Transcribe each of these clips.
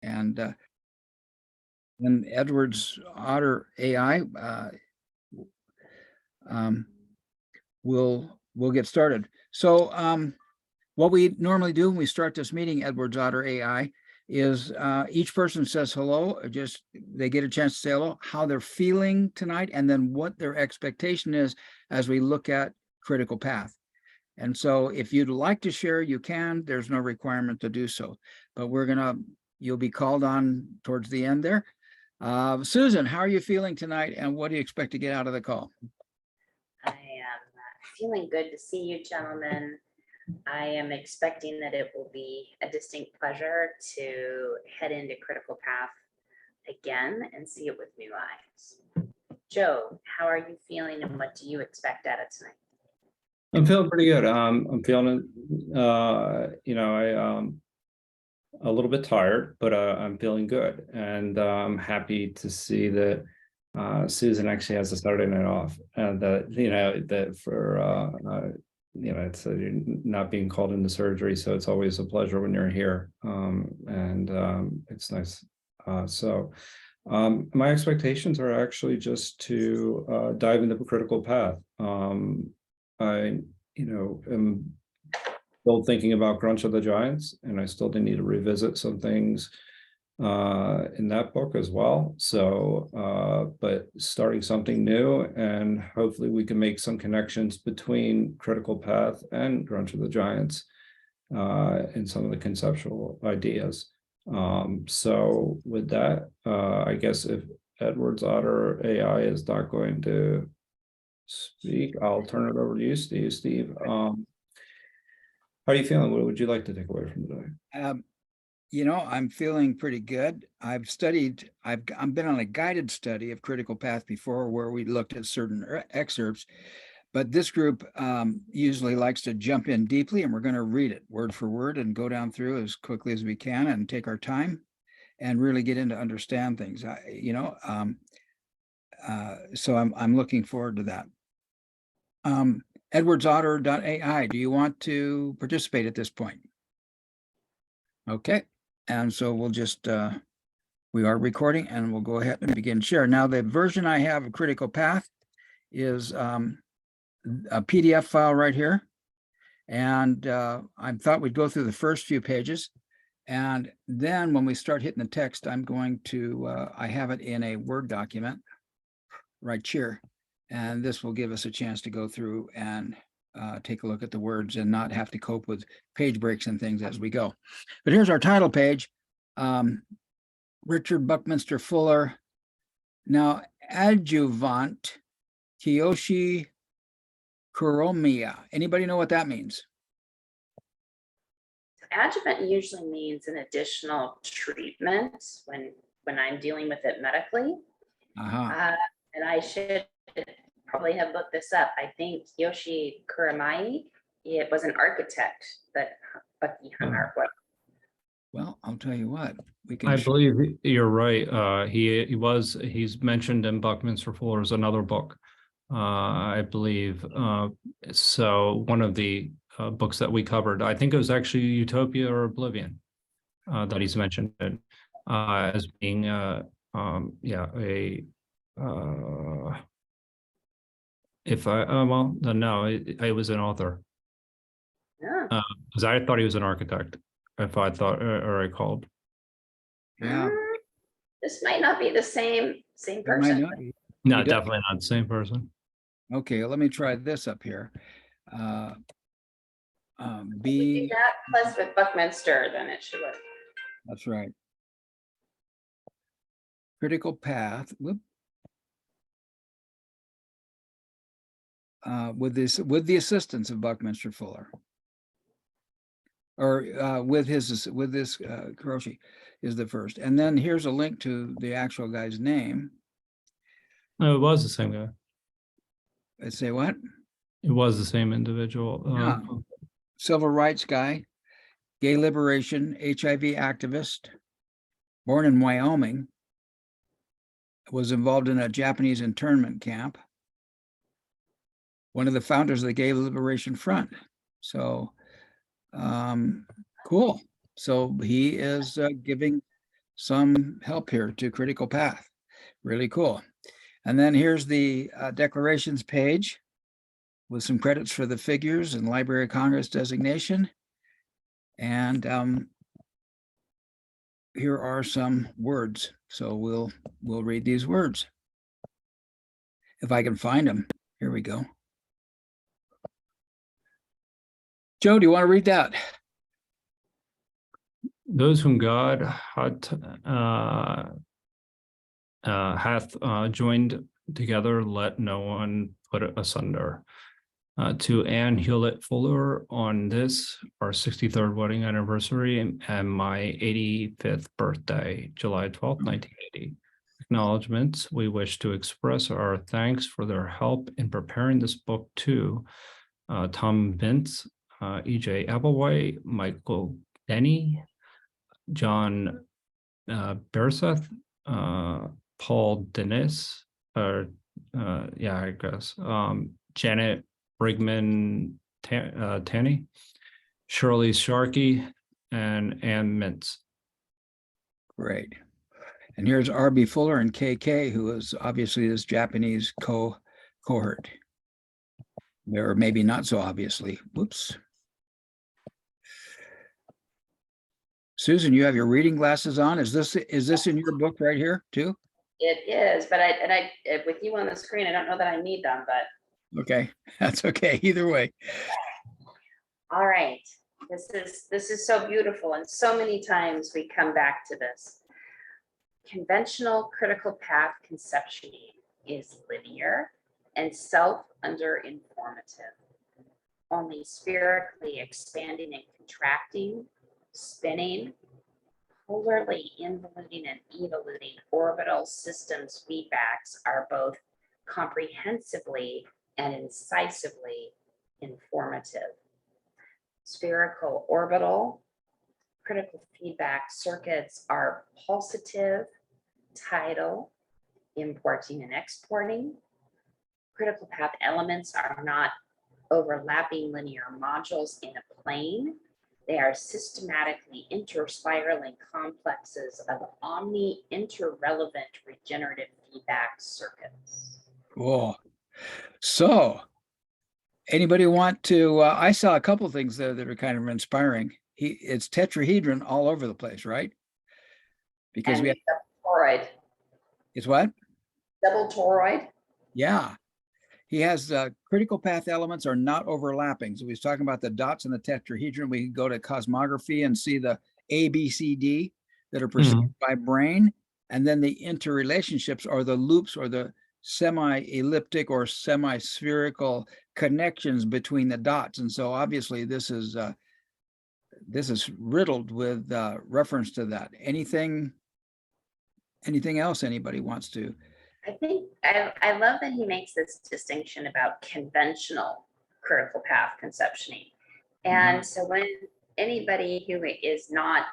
And Edwards Otter AI, we'll get started. So what we normally do when we start this meeting, Edwards Otter AI, is each person says hello, just they get a chance to say hello, how they're feeling tonight, and then what their expectation is as we look at critical path. And so if you'd like to share, you can. There's no requirement to do so. But you'll be called on towards the end there. Susan, how are you feeling tonight, and what do you expect to get out of the call? I am feeling good to see you, gentlemen. I am expecting that it will be a distinct pleasure to head into critical path again and see it with new eyes. Joe, how are you feeling, and what do you expect out of tonight? I'm feeling pretty good. I'm feeling, a little bit tired, but I'm feeling good, and I'm happy to see that Susan actually has a Saturday night off, and that for it's you're not being called into surgery, so it's always a pleasure when you're here, and it's nice. My expectations are actually just to dive into the critical path. I am still thinking about Crunch of the Giants, and I still need to revisit some things in that book as well. So, but starting something new, and hopefully we can make some connections between Critical Path and Crunch of the Giants in some of the conceptual ideas. So with that, I guess if Edwards Otter AI is not going to speak, I'll turn it over to you, Steve. Steve, how are you feeling? What would you like to take away from today? I'm feeling pretty good. I've been on a guided study of critical path before, where we looked at certain excerpts, but this group usually likes to jump in deeply, and we're going to read it word for word and go down through as quickly as we can and take our time and really get in to understand things. So I'm looking forward to that. EdwardsOtter.ai, do you want to participate at this point? Okay, and so we'll just, we are recording, and we'll go ahead and begin share. Now, the version I have of Critical Path is a PDF file right here. And I thought we'd go through the first few pages. And then when we start hitting the text, I'm going to, I have it in a Word document right here. And this will give us a chance to go through and take a look at the words and not have to cope with page breaks and things as we go. But here's our title page. Richard Buckminster Fuller. Now, adjuvant Kiyoshi Kuromiya. Anybody know what that means? Adjuvant usually means an additional treatment when I'm dealing with it medically. And I should probably have looked this up. I think Yoshi Kuramai, it was an architect that Bucky hung out with. Well, I'll tell you what, we can. I believe you're right. He's mentioned in Buckminster Fuller's another book, I believe. So one of the books that we covered, I think it was actually Utopia or Oblivion, that he's mentioned as being it was an author. Yeah. Because I thought he was an architect, if I thought or I called. Yeah. This might not be the same person. No, definitely not the same person. Okay, let me try this up here. We do that plus with Buckminster, then it should work. That's right. Critical Path. Whoop. With the assistance of Buckminster Fuller, or with this Kuroshi is the first, and then here's a link to the actual guy's name. No, it was the same guy. I say what? It was the same individual. Yeah. Civil rights guy, gay liberation, HIV activist, born in Wyoming, was involved in a Japanese internment camp. One of the founders of the Gay Liberation Front. So, cool. So he is giving some help here to critical path. Really cool. And then here's the declarations page with some credits for the figures and Library of Congress designation. And here are some words. So we'll read these words. If I can find them. Here we go. Joe, do you want to read that? Those whom God hath joined together, let no one put it asunder. To Anne Hewlett Fuller on this, our 63rd wedding anniversary and my 85th birthday, July 12th, 1980. Acknowledgements. We wish to express our thanks for their help in preparing this book to Tom Vince, E.J. Applewhite, Michael Denny, John Berseth, Paul Dennis, I guess, Janet Brigman Tanny, Shirley Sharkey, and Ann Mintz. Great. And here's R.B. Fuller and KK, who is obviously this Japanese cohort. Or maybe not so obviously. Whoops. Susan, you have your reading glasses on. Is this in your book right here too? It is, but I with you on the screen, I don't know that I need them, but okay, that's okay. Either way. All right. This is so beautiful, and so many times we come back to this. Conventional critical path conceptioning is linear and self-under-informative, only spherically expanding and contracting, spinning, polarly involuting and evoluting orbital systems feedbacks are both comprehensively and incisively informative. Spherical orbital critical feedback circuits are pulsative, tidal, importing and exporting. Critical path elements are not overlapping linear modules in a plane. They are systematically interspiraling complexes of omni-interrelevant regenerative feedback circuits. Cool. So, anybody want to? I saw a couple things there that are kind of inspiring. It's tetrahedron all over the place, right? Because and we have toroid. It's what? Double toroid. Yeah. He has critical path elements are not overlapping. So he's talking about the dots in the tetrahedron. We can go to cosmography and see the A, B, C, D that are perceived by brain. And then the interrelationships or the loops or the semi-elliptic or semi-spherical connections between the dots. And so obviously this is riddled with reference to that. Anything else anybody wants to? I think I love that he makes this distinction about conventional critical path conceptioning. And so when anybody who is not,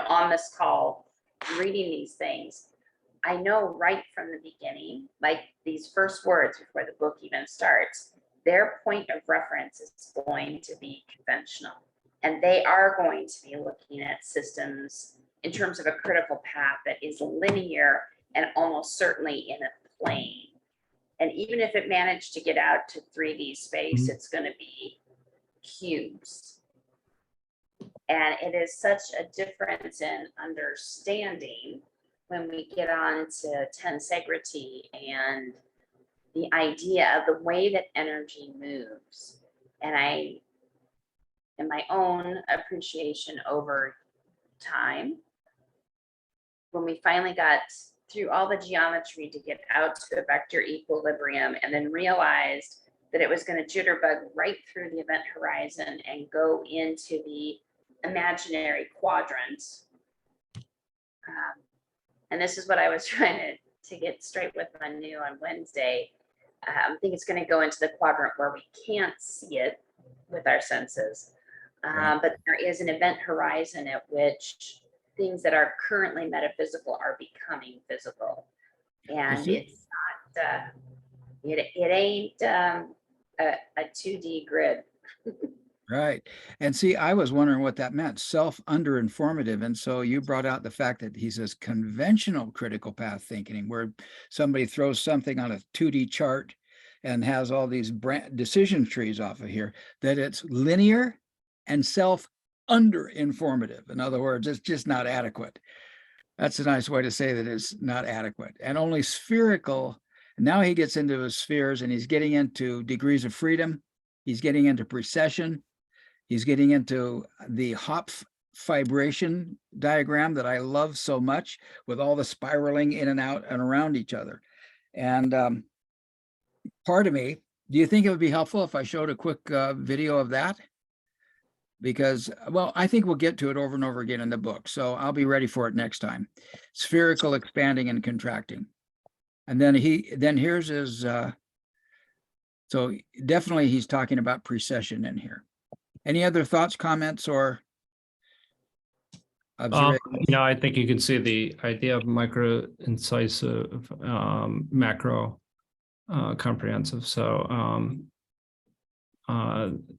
on this call reading these things, I know right from the beginning, like these first words before the book even starts, their point of reference is going to be conventional. And they are going to be looking at systems in terms of a critical path that is linear and almost certainly in a plane. And even if it managed to get out to 3D space, it's going to be cubes. And it is such a difference in understanding when we get on to tensegrity and the idea of the way that energy moves. And in my own appreciation over time, when we finally got through all the geometry to get out to a vector equilibrium and then realized that it was going to jitterbug right through the event horizon and go into the imaginary quadrant. And this is what I was trying to get straight with Manu on Wednesday. I think it's going to go into the quadrant where we can't see it with our senses. But there is an event horizon at which things that are currently metaphysical are becoming physical. And it's not, it ain't a 2D grid. Right. And see, I was wondering what that meant, self-under-informative. And so you brought out the fact that he says conventional critical path thinking, where somebody throws something on a 2D chart and has all these decision trees off of here, that it's linear and self-under-informative. In other words, it's just not adequate. That's a nice way to say that it's not adequate. And only spherical. Now he gets into his spheres and he's getting into degrees of freedom. He's getting into precession. He's getting into the Hopf fibration diagram that I love so much, with all the spiraling in and out and around each other. And part of me, do you think it would be helpful if I showed a quick video of that? Because, well, I think we'll get to it over and over again in the book, so I'll be ready for it next time. Spherical expanding and contracting. And then here's his, so definitely he's talking about precession in here. Any other thoughts, comments, or observations? I think you can see the idea of micro incisive, macro comprehensive. So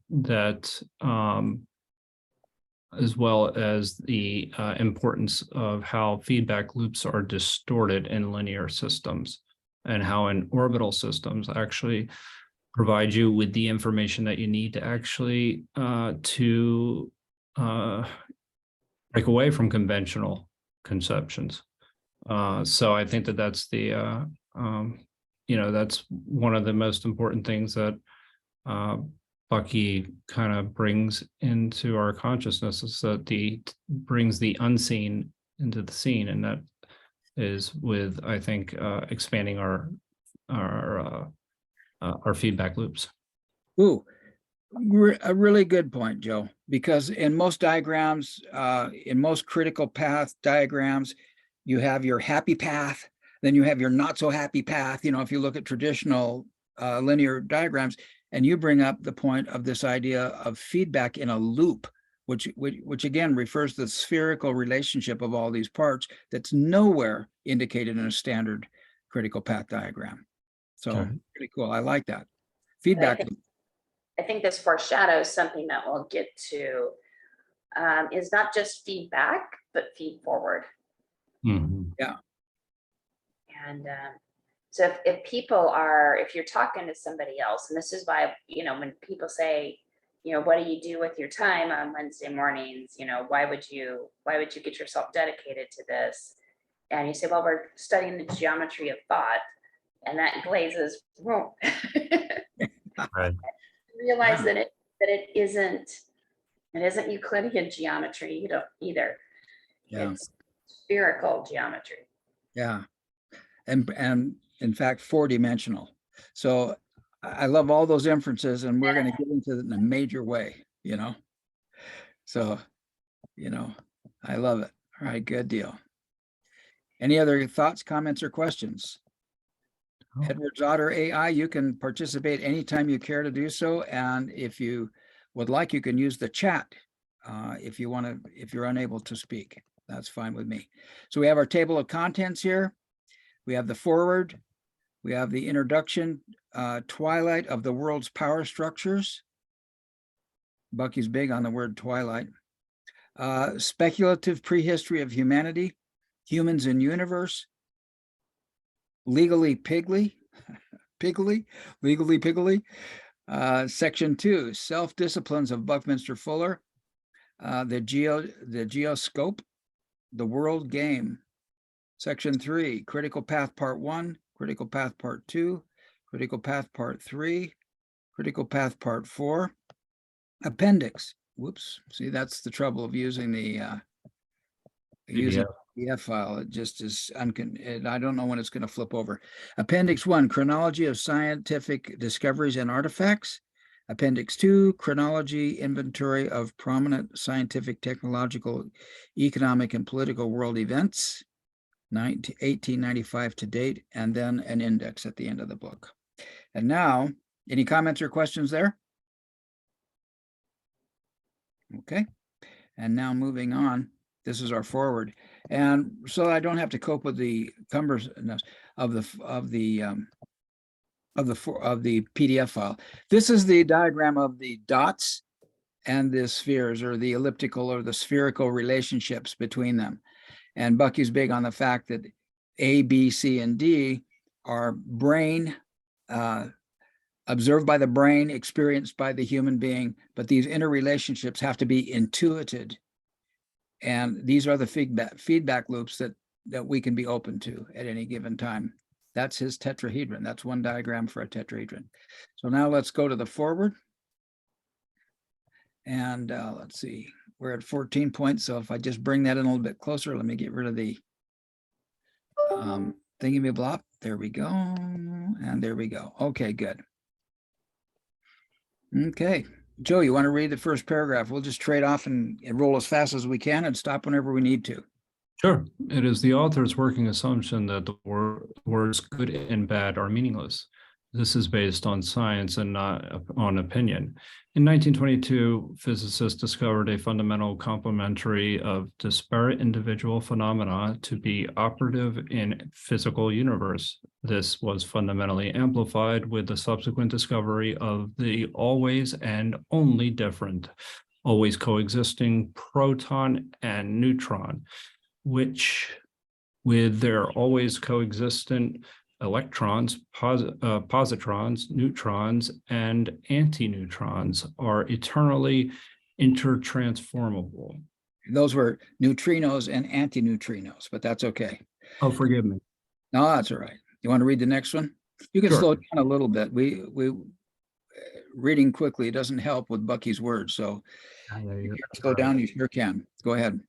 that as well as the importance of how feedback loops are distorted in linear systems, and how in orbital systems actually provide you with the information that you need to actually break away from conventional conceptions. So I think that that's the that's one of the most important things that Bucky kind of brings into our consciousness, is that brings the unseen into the scene, and that is with, I think, expanding our feedback loops. Ooh, a really good point, Joe, because in most diagrams, in most critical path diagrams, you have your happy path, then you have your not so happy path. If you look at traditional linear diagrams, and you bring up the point of this idea of feedback in a loop, which again refers to the spherical relationship of all these parts that's nowhere indicated in a standard critical path diagram. So pretty cool. I like that. Feedback loop. I think this foreshadows something that we'll get to, is not just feedback, but feed forward. Mm-hmm. Yeah. And so if you're talking to somebody else, and this is why, when people say, what do you do with your time on Wednesday mornings? Why would you get yourself dedicated to this? And you say, well, we're studying the geometry of thought, and that glazes. Right. Realize that it isn't Euclidean geometry, either. Yeah. It's spherical geometry. Yeah. And in fact, 4-dimensional. So I love all those inferences, and we're going to get into it in a major way, So, I love it. All right, good deal. Any other thoughts, comments, or questions? Edward's Otter AI, you can participate anytime you care to do so. And if you would like, you can use the chat if you're unable to speak. That's fine with me. So we have our table of contents here. We have the foreword. We have the introduction, twilight of the world's power structures. Bucky's big on the word twilight. Speculative prehistory of humanity, humans and universe. Legally piggly. Section 2, self-disciplines of Buckminster Fuller. The geoscope, the world game. Section 3, critical path part 1, critical path part 2, critical path part 3, critical path part 4. Appendix. Whoops. See, that's the trouble of using the PDF file. It just is I don't know when it's going to flip over. Appendix 1, chronology of scientific discoveries and artifacts. Appendix 2, chronology, inventory of prominent scientific, technological, economic, and political world events, 1895 to date, and then an index at the end of the book. And now, any comments or questions there? Okay. And now moving on, this is our forward. And so I don't have to cope with the cumbersomeness of the PDF file. This is the diagram of the dots and the spheres, or the elliptical or the spherical relationships between them. And Bucky's big on the fact that A, B, C, and D are brain, observed by the brain, experienced by the human being, but these interrelationships have to be intuited. And these are the feedback loops that we can be open to at any given time. That's his tetrahedron. That's one diagram for a tetrahedron. So now let's go to the forward. And let's see, we're at 14 points. So if I just bring that in a little bit closer, let me get rid of the thingy-me-blop. There we go. And there we go. Okay, good. Okay. Joe, you want to read the first paragraph? We'll just trade off and roll as fast as we can and stop whenever we need to. Sure. It is the author's working assumption that the words good and bad are meaningless. This is based on science and not on opinion. In 1922, physicists discovered a fundamental complementary of disparate individual phenomena to be operative in physical universe. This was fundamentally amplified with the subsequent discovery of the always and only different, always coexisting proton and neutron, which with their always coexistent electrons, positrons, neutrons, and antineutrons are eternally intertransformable. Those were neutrinos and antineutrinos, but that's okay. Oh, forgive me. No, that's all right. You want to read the next one? You can Sure. slow down a little bit. We reading quickly doesn't help with Bucky's words. So if you can slow down, you sure can. Go ahead.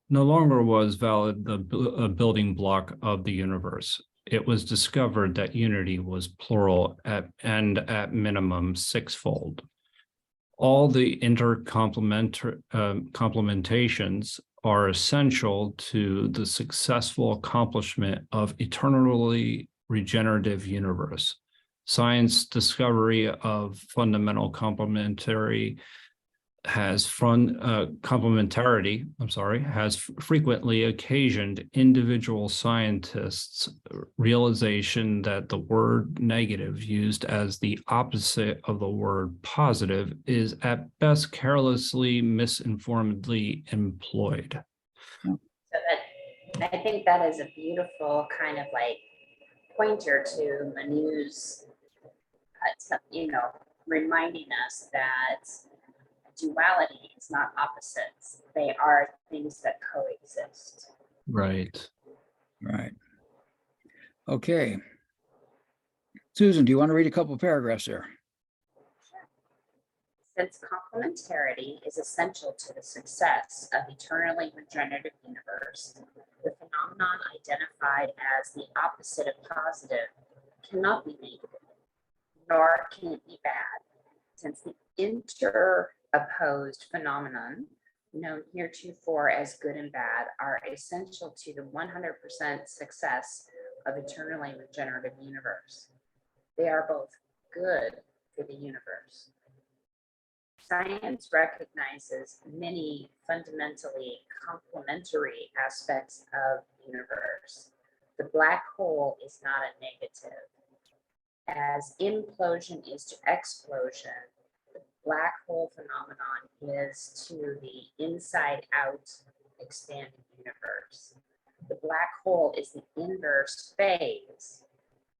No longer was valid the building block of the universe. It was discovered that unity was plural and at minimum sixfold. All the complementations are essential to the successful accomplishment of eternally regenerative universe. Science discovery of fundamental complementarity has frequently occasioned individual scientists' realization that the word negative used as the opposite of the word positive is at best carelessly, misinformedly employed. So I think that is a beautiful kind of like pointer to Manu's, reminding us that duality is not opposites. They are things that coexist. Right. Right. Okay. Susan, do you want to read a couple of paragraphs there? Since complementarity is essential to the success of eternally regenerative universe, the phenomenon identified as the opposite of positive cannot be negative, nor can it be bad, since the interopposed phenomenon, known heretofore as good and bad, are essential to the 100% success of eternally regenerative universe. They are both good for the universe. Science recognizes many fundamentally complementary aspects of the universe. The black hole is not a negative. As implosion is to explosion, the black hole phenomenon is to the inside out expanding universe. The black hole is the inverse phase,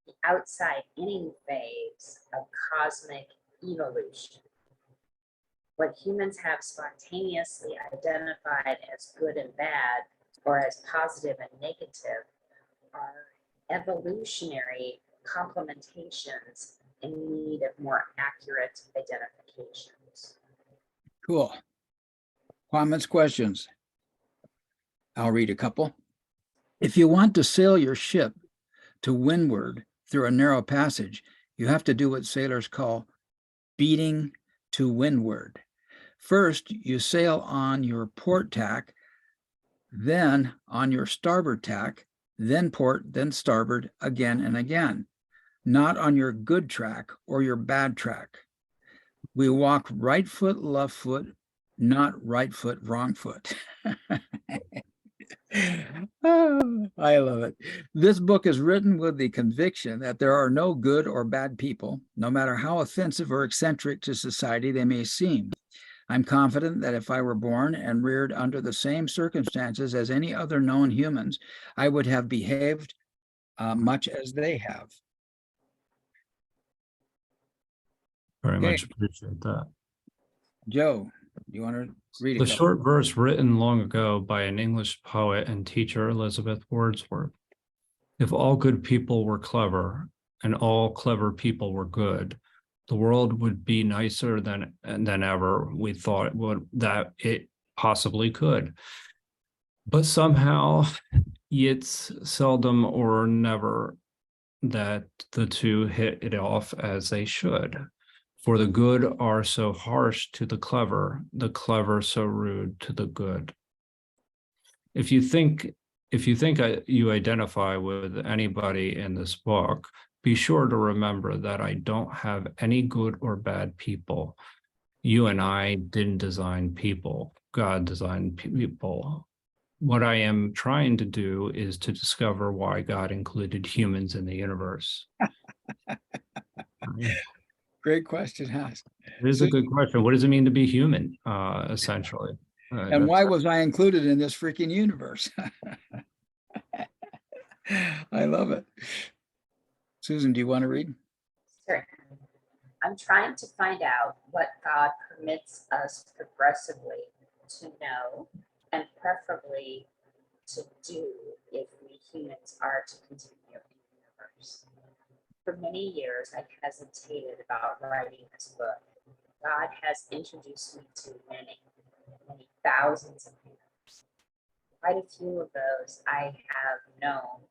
the outside inning phase of cosmic evolution. What humans have spontaneously identified as good and bad, or as positive and negative, are evolutionary complementations in need of more accurate identifications. Cool. Comments, questions? I'll read a couple. If you want to sail your ship to windward through a narrow passage, you have to do what sailors call beating to windward. First, you sail on your port tack, then on your starboard tack, then port, then starboard, again and again, not on your good track or your bad track. We walk right foot, left foot, not right foot, wrong foot. Oh, I love it. This book is written with the conviction that there are no good or bad people, no matter how offensive or eccentric to society they may seem. I'm confident that if I were born and reared under the same circumstances as any other known humans, I would have behaved much as they have. Very Okay. much appreciate that. Joe, you want to read The it? short verse written long ago by an English poet and teacher, Elizabeth Wordsworth. If all good people were clever and all clever people were good, the world would be nicer than ever we thought that it possibly could. But somehow it's seldom or never that the two hit it off as they should. For the good are so harsh to the clever so rude to the good. If you think you identify with anybody in this book, be sure to remember that I don't have any good or bad people. You and I didn't design people. God designed people. What I am trying to do is to discover why God included humans in the universe. Great question, Haas. It is a good question. What does it mean to be human, essentially? And why was I included in this freaking universe? I love it. Susan, do you want to read? Sure. I'm trying to find out what God permits us progressively to know and preferably to do if we humans are to continue in the universe. For many years, I've hesitated about writing this book. God has introduced me to many thousands of humans. Quite a few of those I have known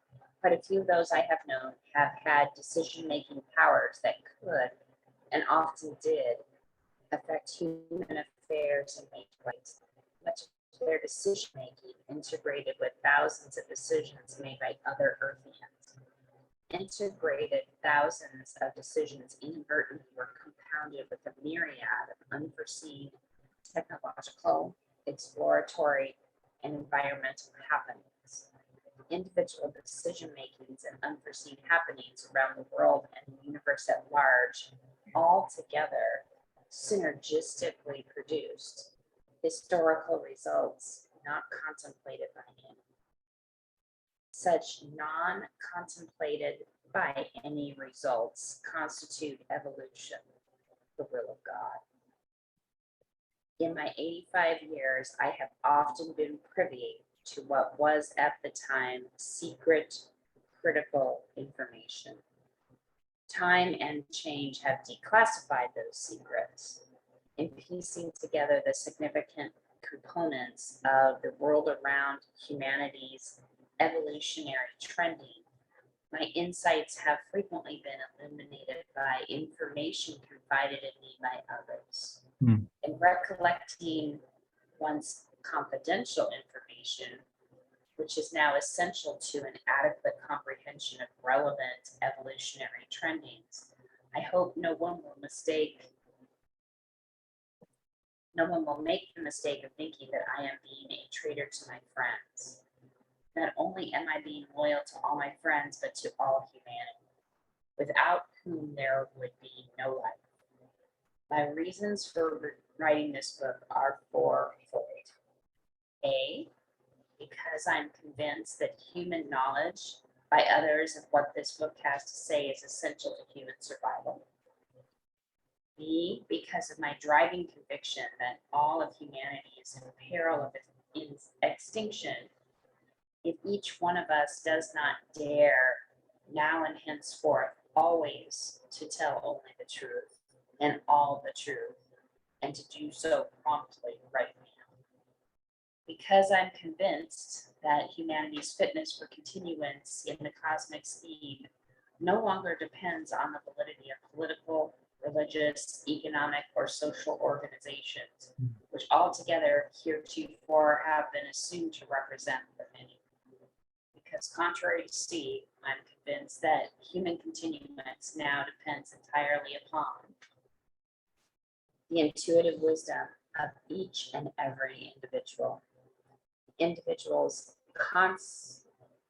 have had decision-making powers that could and often did affect human affairs in major ways. Much of their decision-making integrated with thousands of decisions made by other Earthians. Integrated thousands of decisions inadvertently were compounded with a myriad of unforeseen technological, exploratory, and environmental happenings. Individual decision makings and unforeseen happenings around the world and the universe at large, all together synergistically produced historical results not contemplated by any. Such non-contemplated by any results constitute evolution, the will of God. In my 85 years, I have often been privy to what was at the time secret, critical information. Time and change have declassified those secrets. In piecing together the significant components of the world around humanity's evolutionary trending, my insights have frequently been illuminated by information confided in me by others. In recollecting one's confidential information, which is now essential to an adequate comprehension of relevant evolutionary trendings, I hope no one will make the mistake of thinking that I am being a traitor to my friends. Not only am I being loyal to all my friends, but to all humanity, without whom there would be no life. My reasons for writing this book are fourfold. A, because I'm convinced that human knowledge by others of what this book has to say is essential to human survival. B, because of my driving conviction that all of humanity is in peril of extinction if each one of us does not dare now and henceforth always to tell only the truth and all the truth, and to do so promptly right now. Because I'm convinced that humanity's fitness for continuance in the cosmic scheme no longer depends on the validity of political, religious, economic, or social organizations, which altogether heretofore have been assumed to represent the many. Because contrary to Steve, I'm convinced that human continuance now depends entirely upon the intuitive wisdom of each and every individual. Individuals'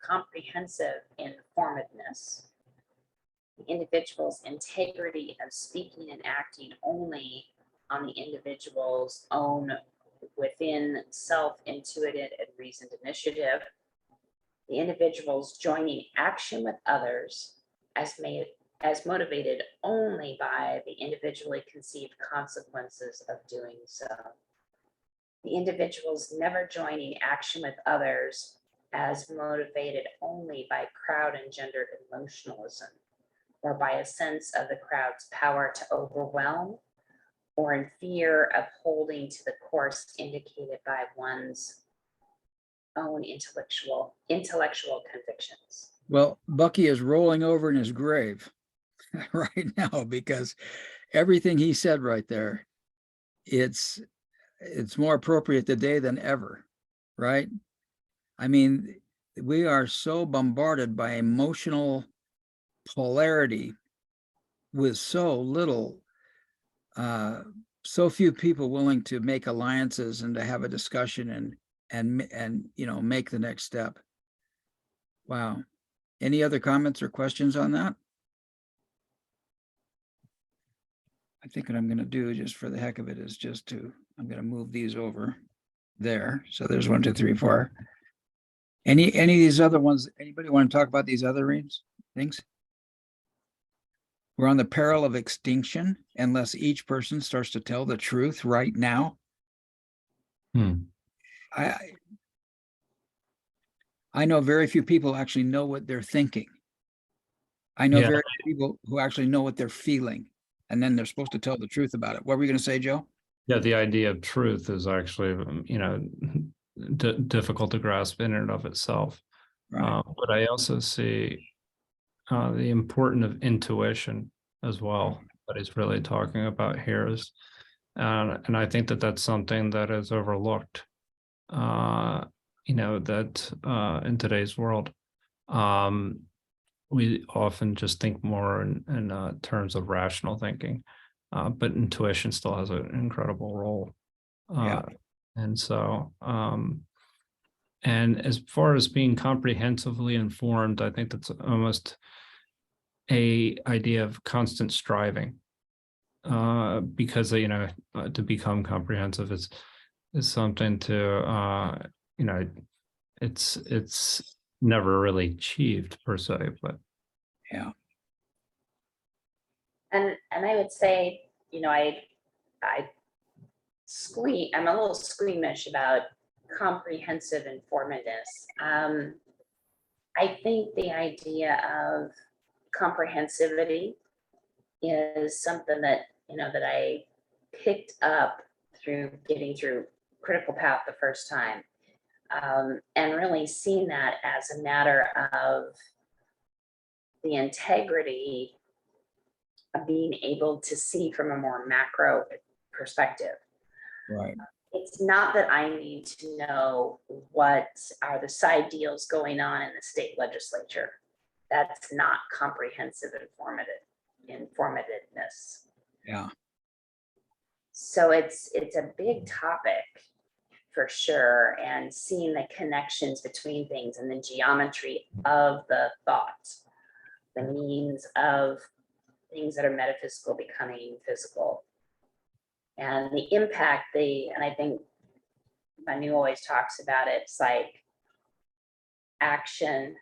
comprehensive informativeness, the individual's integrity of speaking and acting only on the individual's own within self-intuited and reasoned initiative. The individual's joining action with others as motivated only by the individually conceived consequences of doing so. The individual's never joining action with others as motivated only by crowd-engendered emotionalism, or by a sense of the crowd's power to overwhelm, or in fear of holding to the course indicated by one's own intellectual convictions. Well, Bucky is rolling over in his grave right now, because everything he said right there, it's more appropriate today than ever, right? I mean, we are so bombarded by emotional polarity with so little, so few people willing to make alliances and to have a discussion and you know, make the next step. Wow. Any other comments or questions on that? I think what I'm going to do, just for the heck of it, is I'm going to move these over there. So there's 1, 2, 3, 4. Any of these other ones, anybody want to talk about these other things? We're on the peril of extinction unless each person starts to tell the truth right now. I know very few people actually know what they're thinking. I know very few people who actually know what they're feeling, and then they're supposed to tell the truth about it. What were you going to say, Joe? Yeah, the idea of truth is actually, difficult to grasp in and of itself. Right. But I also see the importance of intuition as well that he's really talking about here is, and I think that that's something that is overlooked, that in today's world, we often just think more in terms of rational thinking, but intuition still has an incredible role. Yeah. And so, and as far as being comprehensively informed, I think that's almost a idea of constant striving, because to become comprehensive is something to it's never really achieved per se, but Yeah. And I would say, I'm a little squeamish about comprehensive informativeness. I think the idea of comprehensivity is something that, that I picked up through getting through Critical Path the first time, and really seen that as a matter of the integrity of being able to see from a more macro perspective. Right. It's not that I need to know what are the side deals going on in the state legislature. That's not comprehensive informativeness. Yeah. So it's a big topic for sure, and seeing the connections between things and the geometry of the thought, the means of things that are metaphysical becoming physical, and the impact and I think Manu always talks about it. It's like action.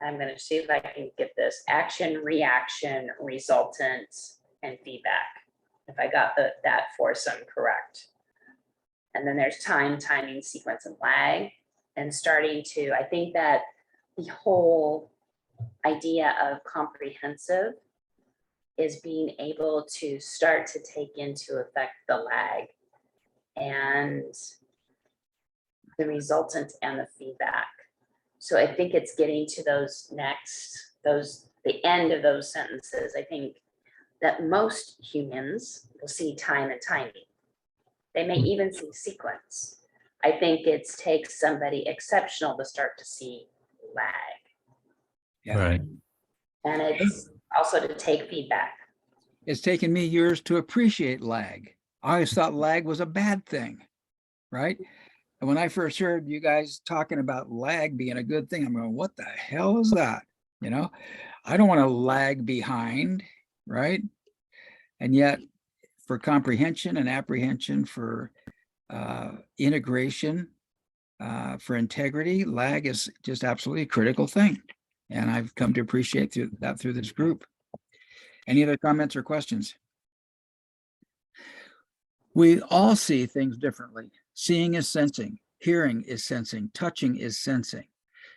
I'm going to see if I can get this: action, reaction, resultant, and feedback. If I got that foursome correct. And then there's time, timing, sequence, and lag. And I think that the whole idea of comprehensive is being able to start to take into effect the lag and the resultant and the feedback. So I think it's getting to the end of those sentences. I think that most humans will see time and timing. They may even see sequence. I think it takes somebody exceptional to start to see lag. Yeah. right. And it's also to take feedback. It's taken me years to appreciate lag. I always thought lag was a bad thing, right? And when I first heard you guys talking about lag being a good thing, I'm going, what the hell is that? I don't want to lag behind, right? And yet for comprehension and apprehension, for integration, for integrity. Lag is just absolutely a critical thing. And I've come to appreciate that through this group. Any other comments or questions? We all see things differently. Seeing is sensing, hearing is sensing, touching is sensing,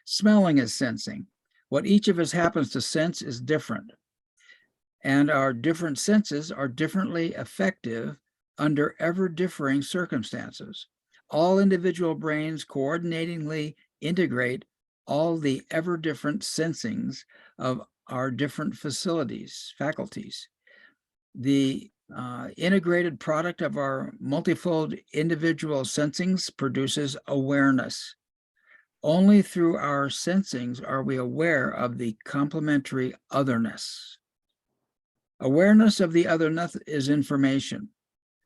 smelling is sensing. What each of us happens to sense is different. And our different senses are differently effective under ever differing circumstances. All individual brains coordinatingly integrate all the ever different sensings of our different faculties. The integrated product of our multifold individual sensings produces awareness. Only through our sensings are we aware of the complementary otherness. Awareness of the otherness is information.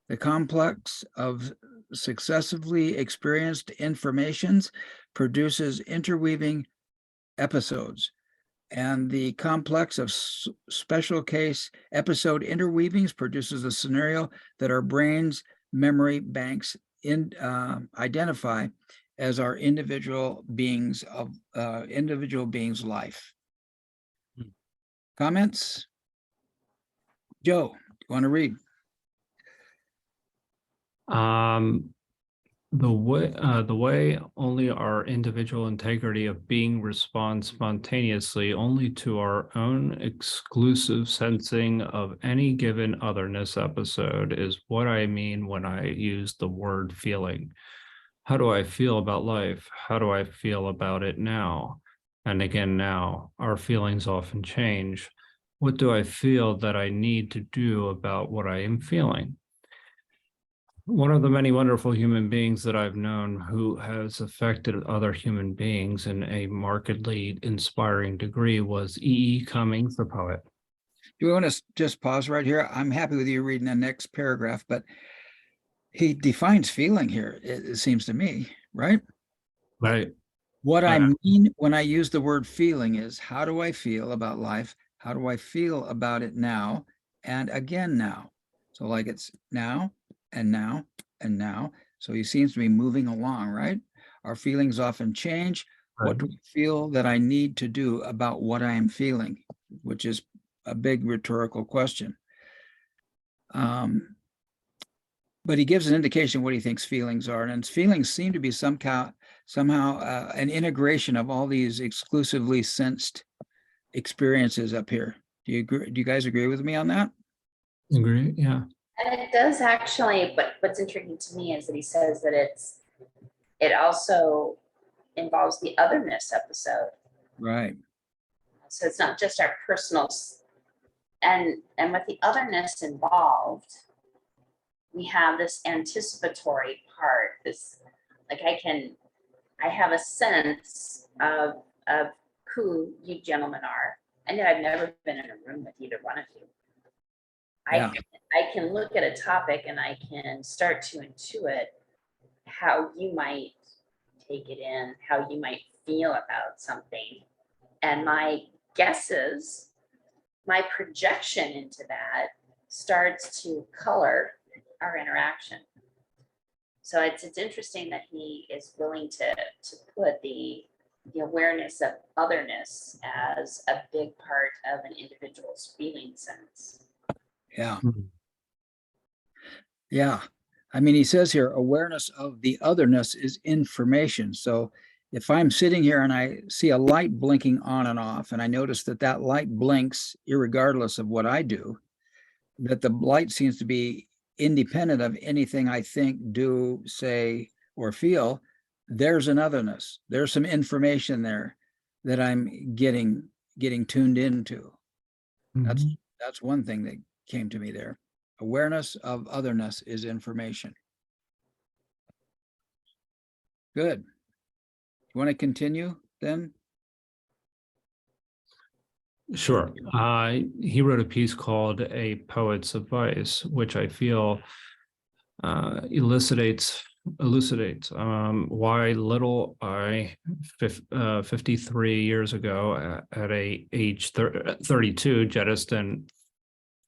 The complex of successively experienced informations produces interweaving episodes. And the complex of special case episode interweavings produces a scenario that our brain's memory banks identify as our individual beings' life. Comments? Joe, do you want to read? The way only our individual integrity of being responds spontaneously only to our own exclusive sensing of any given otherness episode is what I mean when I use the word feeling. How do I feel about life? How do I feel about it now? And again, now, our feelings often change. What do I feel that I need to do about what I am feeling? One of the many wonderful human beings that I've known who has affected other human beings in a markedly inspiring degree was E.E. Cummings, the poet. Do we want to just pause right here? I'm happy with you reading the next paragraph, but he defines feeling here, it seems to me, right? Right. What I mean when I use the word feeling is, how do I feel about life? How do I feel about it now? And again now. So like it's now and now and now. So he seems to be moving along, right? Our feelings often change. What do I feel that I need to do about what I am feeling? Which is a big rhetorical question. But he gives an indication of what he thinks feelings are. And feelings seem to be somehow an integration of all these exclusively sensed experiences up here. Do you agree? Do you guys agree with me on that? Agree, yeah. And it does actually, but what's intriguing to me is that he says that it also involves the otherness episode. Right. So it's not just our personal, and with the otherness involved, we have this anticipatory part, this, like I have a sense of who you gentlemen are. And yet I've never been in a room with either one of you. Yeah. I can look at a topic and I can start to intuit how you might take it in, how you might feel about something. And my guesses, my projection into that starts to color our interaction. So it's interesting that he is willing to put the awareness of otherness as a big part of an individual's feeling sense. Yeah. Yeah. I mean, he says here, awareness of the otherness is information. So if I'm sitting here and I see a light blinking on and off, and I notice that light blinks irregardless of what I do, that the light seems to be independent of anything I think, do, say, or feel, there's an otherness. There's some information there that I'm getting tuned into. Mhm. That's one thing that came to me there. Awareness of otherness is information. Good. You want to continue then? Sure. He wrote a piece called A Poet's Advice, which I feel elucidates why little I, 53 years ago at age 32, jettisoned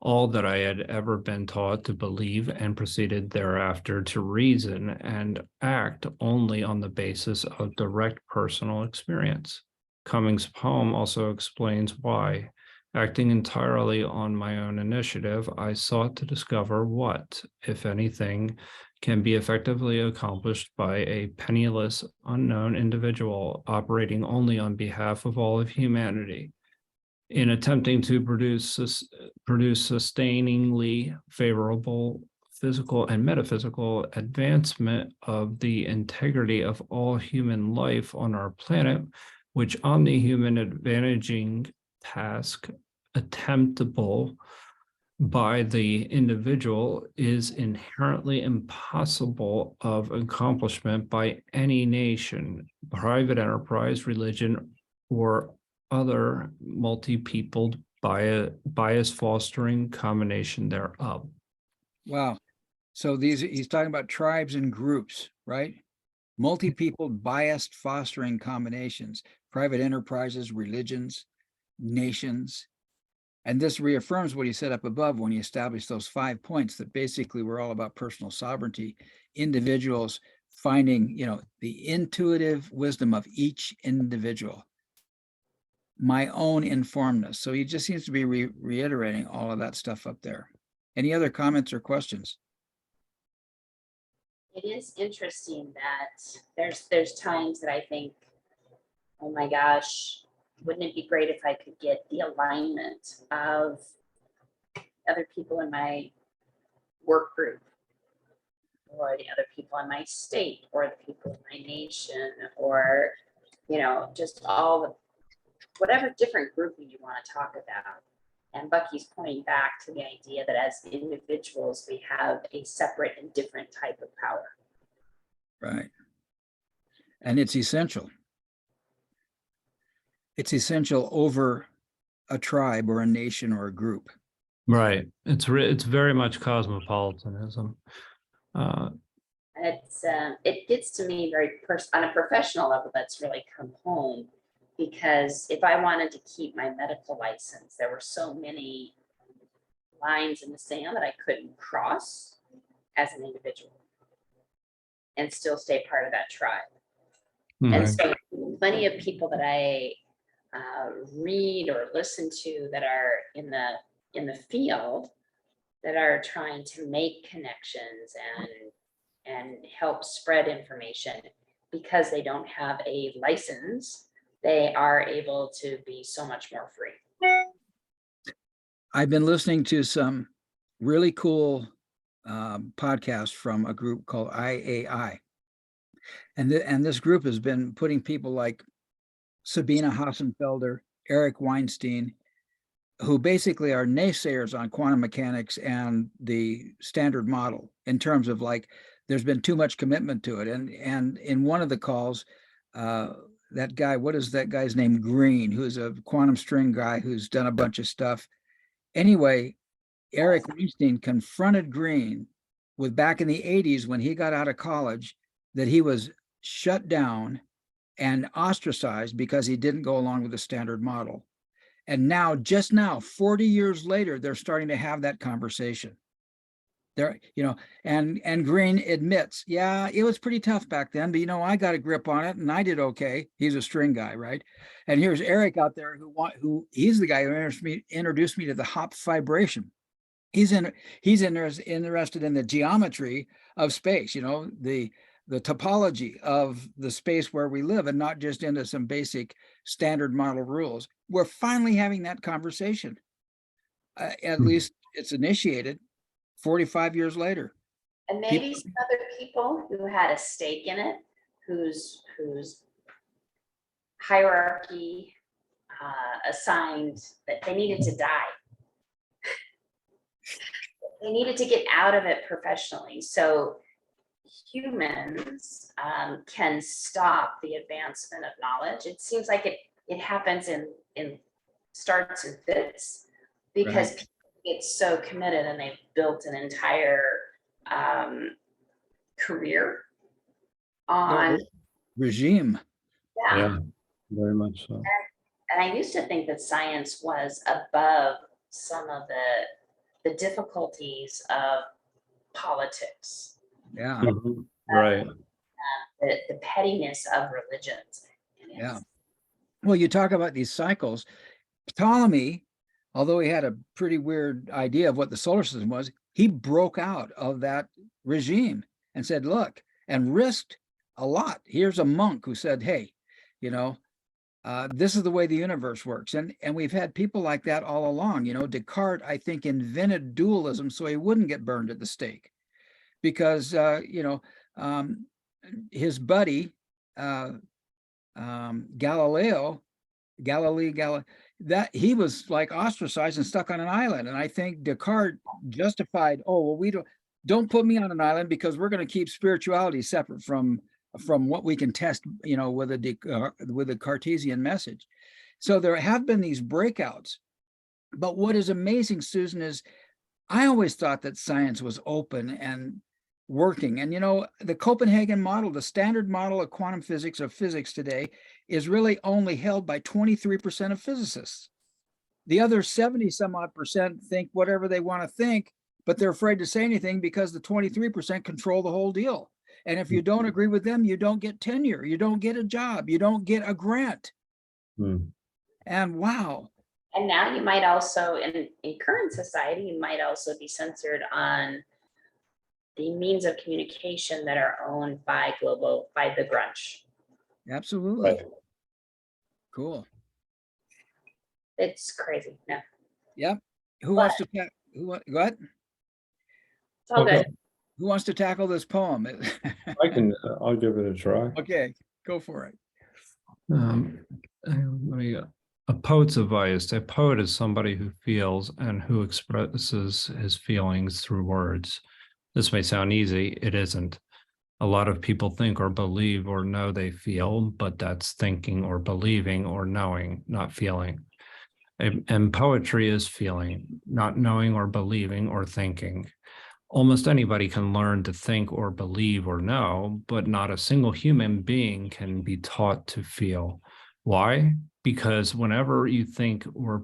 all that I had ever been taught to believe, and proceeded thereafter to reason and act only on the basis of direct personal experience. Cummings' poem also explains why, acting entirely on my own initiative, I sought to discover what, if anything, can be effectively accomplished by a penniless, unknown individual operating only on behalf of all of humanity. In attempting to produce sustainingly favorable physical and metaphysical advancement of the integrity of all human life on our planet, which omni-human advantaging task attemptable by the individual is inherently impossible of accomplishment by any nation, private enterprise, religion, or other multi-peopled bias fostering combination thereof. Wow. So he's talking about tribes and groups, right? Multi-people biased fostering combinations, private enterprises, religions, nations. And this reaffirms what he said up above when he established those 5 points that basically were all about personal sovereignty, individuals finding, the intuitive wisdom of each individual, my own informedness. So he just seems to be reiterating all of that stuff up there. Any other comments or questions? It is interesting that there's times that I think, oh my gosh, wouldn't it be great if I could get the alignment of other people in my work group, or the other people in my state, or the people in my nation, or, just all the, whatever different grouping you want to talk about. And Bucky's pointing back to the idea that as individuals, we have a separate and different type of power. Right. And it's essential. It's essential over a tribe or a nation or a group. Right. It's very much cosmopolitanism. It gets to me very on a professional level. That's really come home, because if I wanted to keep my medical license, there were so many lines in the sand that I couldn't cross as an individual and still stay part of that tribe. And so plenty of people that I read or listen to that are in the field that are trying to make connections and help spread information, because they don't have a license, they are able to be so much more free. I've been listening to some really cool podcasts from a group called IAI. And this group has been putting people like Sabina Hassenfelder, Eric Weinstein, who basically are naysayers on quantum mechanics and the standard model, in terms of like, there's been too much commitment to it. And in one of the calls, that guy, what is that guy's name? Green, who's a quantum string guy who's done a bunch of stuff. Anyway, Eric Weinstein confronted Green with, back in the 80s when he got out of college, that he was shut down and ostracized because he didn't go along with the standard model. And now, just now, 40 years later, they're starting to have that conversation. There, and Green admits, yeah, it was pretty tough back then, but I got a grip on it and I did okay. He's a string guy, right? And here's Eric out there who he's the guy who introduced me to the hop vibration. He's interested in the geometry of space, the topology of the space where we live, and not just into some basic standard model rules. We're finally having that conversation. At least it's initiated 45 years later. And maybe some other people who had a stake in it, whose hierarchy assigned that they needed to die. They needed to get out of it professionally. So humans can stop the advancement of knowledge. It seems like it happens in starts and fits, because Right. people get so committed and they've built an entire career on Regime. Yeah, very much so. And I used to think that science was above some of the the difficulties of politics, Yeah, Mhm. Right. the pettiness of religions. And yeah. it's- Well, you talk about these cycles. Ptolemy, although he had a pretty weird idea of what the solar system was, he broke out of that regime and said, look, and risked a lot. Here's a monk who said, hey, you know, this is the way the universe works. And we've had people like that all along. You know, Descartes, I think, invented dualism so he wouldn't get burned at the stake because, his buddy, uh, Galileo, that he was like ostracized and stuck on an island. And I think Descartes justified, oh, well, we don't put me on an island because we're going to keep spirituality separate from what we can test, with a Cartesian message. So there have been these breakouts. But what is amazing, Susan, is I always thought that science was open and working. And the Copenhagen model, the standard model of quantum physics or physics today, is really only held by 23% of physicists. The other 70 some odd percent think whatever they want to think, but they're afraid to say anything because the 23% control the whole deal. And if you don't agree with them, you don't get tenure, you don't get a job, you don't get a grant. Mm. And wow. And now you might also, in current society, you might also be censored on the means of communication that are owned by the grunge. Absolutely. Right. Cool. It's crazy. No, Yep. Who wants to go ahead? it's all Okay. good. Who wants to tackle this poem? I'll give it a try. Okay, go for it. A poet's advice. A poet is somebody who feels and who expresses his feelings through words. This may sound easy. It isn't. A lot of people think or believe or know they feel, but that's thinking or believing or knowing, not feeling. And poetry is feeling, not knowing or believing or thinking. Almost anybody can learn to think or believe or know, but not a single human being can be taught to feel. Why? Because whenever you think or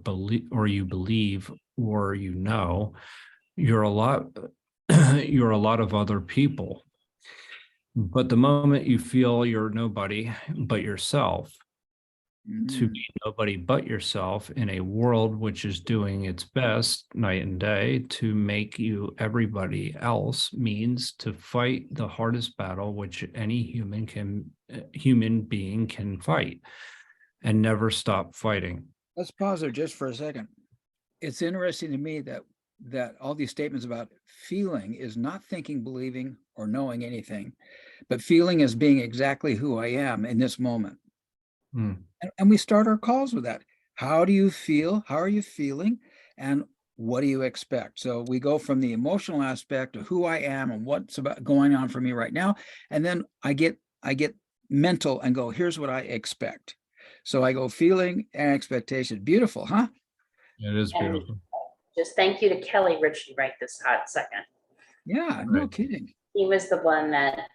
you believe or you know, you're a lot you're a lot of other people. But the moment you feel you're nobody but yourself, to Mm, be nobody but yourself in a world which is doing its best night and day to make you everybody else, means to fight the hardest battle which any human being can fight, and never stop fighting. Let's pause there just for a second. It's interesting to me that all these statements about feeling is not thinking, believing, or knowing anything, but feeling is being exactly who I am in this moment. Hmm. And we start our calls with that. How do you feel? How are you feeling? And what do you expect? So we go from the emotional aspect of who I am and what's about going on for me right now. And then I get mental and go, here's what I expect. So I go feeling and expectation. Beautiful, huh? It is And beautiful. just thank you to Kelly Ritchie right this hot second. Yeah, no Right. kidding. He was the one that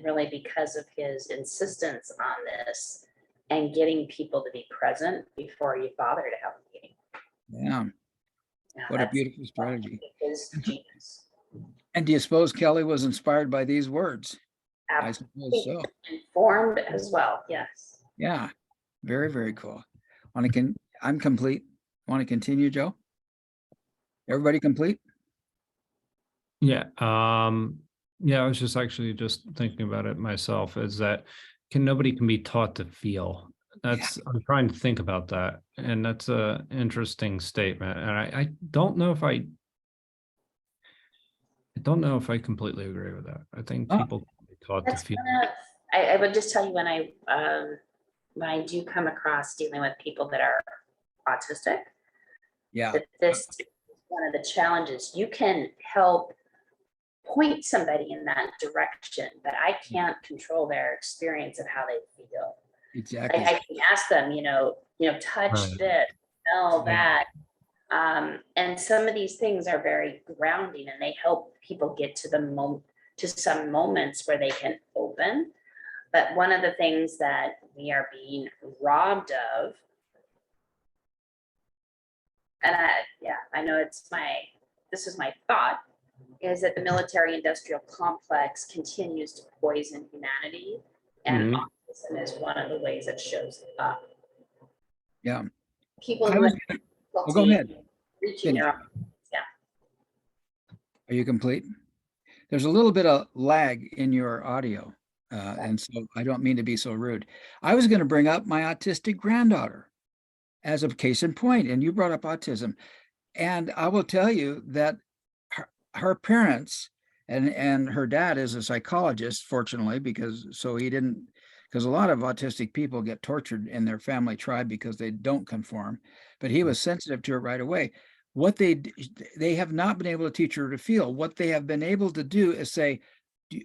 really, because of his insistence on this and getting people to be present before you bother to have a meeting. Yeah, Yeah, what a that's beautiful strategy. his genius. And do you suppose Kelly was inspired by these words? I suppose so. Informed as well, yes. Yeah, very, very cool. I'm complete. Want to continue, Joe? Everybody complete? Yeah. Yeah, I was just actually just thinking about it myself, is that nobody can be taught to feel. I'm trying to think about that. And that's a interesting statement. And I don't know if I completely agree with that. I think Oh. people can be taught to That's feel. I would just tell you when I do come across dealing with people that are autistic, Yeah, that this is one of the challenges. You can help point somebody in that direction, but I can't control their experience of how they feel. exactly. I can ask them, touch Right. this, smell Yeah. that. And some of these things are very grounding and they help people get to some moments where they can open. But one of the things that we are being robbed of, and I know it's my this is my thought, is that the military industrial complex continues to poison humanity. And Mhm. autism is one of the ways it shows up. Yeah. People I who was have Well, go difficulty ahead. reaching their own. Yeah. Are you complete? There's a little bit of lag in your audio. And so I don't mean to be so rude. I was going to bring up my autistic granddaughter as a case in point, and you brought up autism. And I will tell you that her parents and her dad is a psychologist, fortunately, because a lot of autistic people get tortured in their family tribe because they don't conform. But he was sensitive to it right away. What they have not been able to teach her to feel. What they have been able to do is say,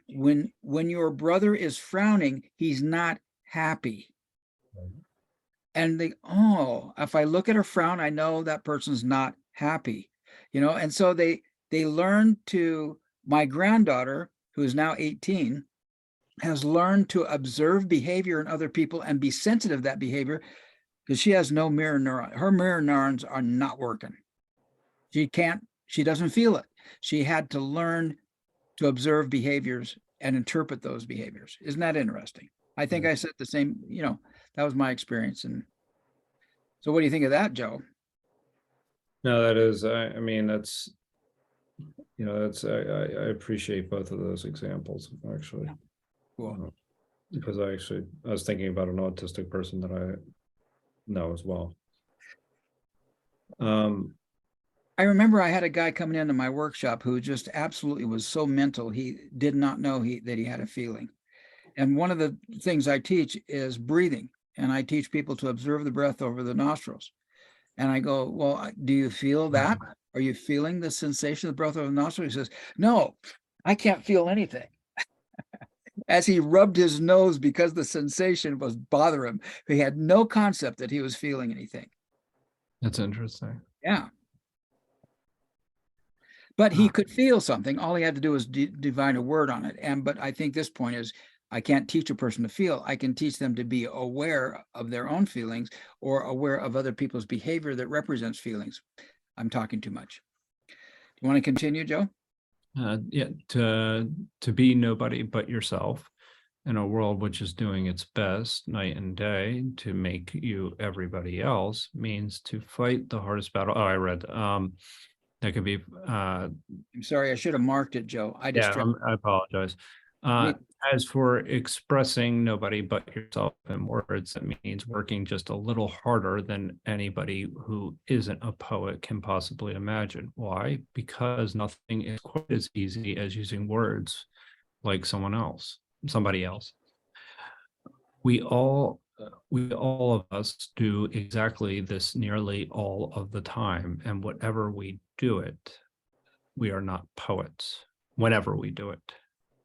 when your brother is frowning, he's not happy. And if I look at her frown, I know that person's not happy, and so they learn to. My granddaughter, who is now 18, has learned to observe behavior in other people and be sensitive to that behavior, because she has no mirror neuron. Her mirror neurons are not working. She doesn't feel it. She had to learn to observe behaviors and interpret those behaviors. Isn't that interesting? I think I said the same, that was my experience. And so what do you think of that, Joe? No, that is, I mean, that's, I appreciate both of those examples, actually. Cool. Because I was thinking about an autistic person that I know as well. I remember I had a guy coming into my workshop who just absolutely was so mental. He did not know that he had a feeling. And one of the things I teach is breathing. And I teach people to observe the breath over the nostrils. And I go, well, do you feel that? Are you feeling the sensation of the breath over the nostrils? He says, no, I can't feel anything. As he rubbed his nose because the sensation was bothering him, he had no concept that he was feeling anything. That's interesting. Yeah. But he could feel something. All he had to do was divine a word on it. But I think this point is, I can't teach a person to feel. I can teach them to be aware of their own feelings or aware of other people's behavior that represents feelings. I'm talking too much. Do you want to continue, Joe? Yeah, to be nobody but yourself in a world which is doing its best night and day to make you everybody else means to fight the hardest battle. Oh, I read. That could be. I'm sorry, I should have marked it, Joe. I apologize. As for expressing nobody but yourself in words, that means working just a little harder than anybody who isn't a poet can possibly imagine. Why? Because nothing is quite as easy as using words like somebody else. We all of us do exactly this nearly all of the time. And whatever we do it, we are not poets. Whenever we do it,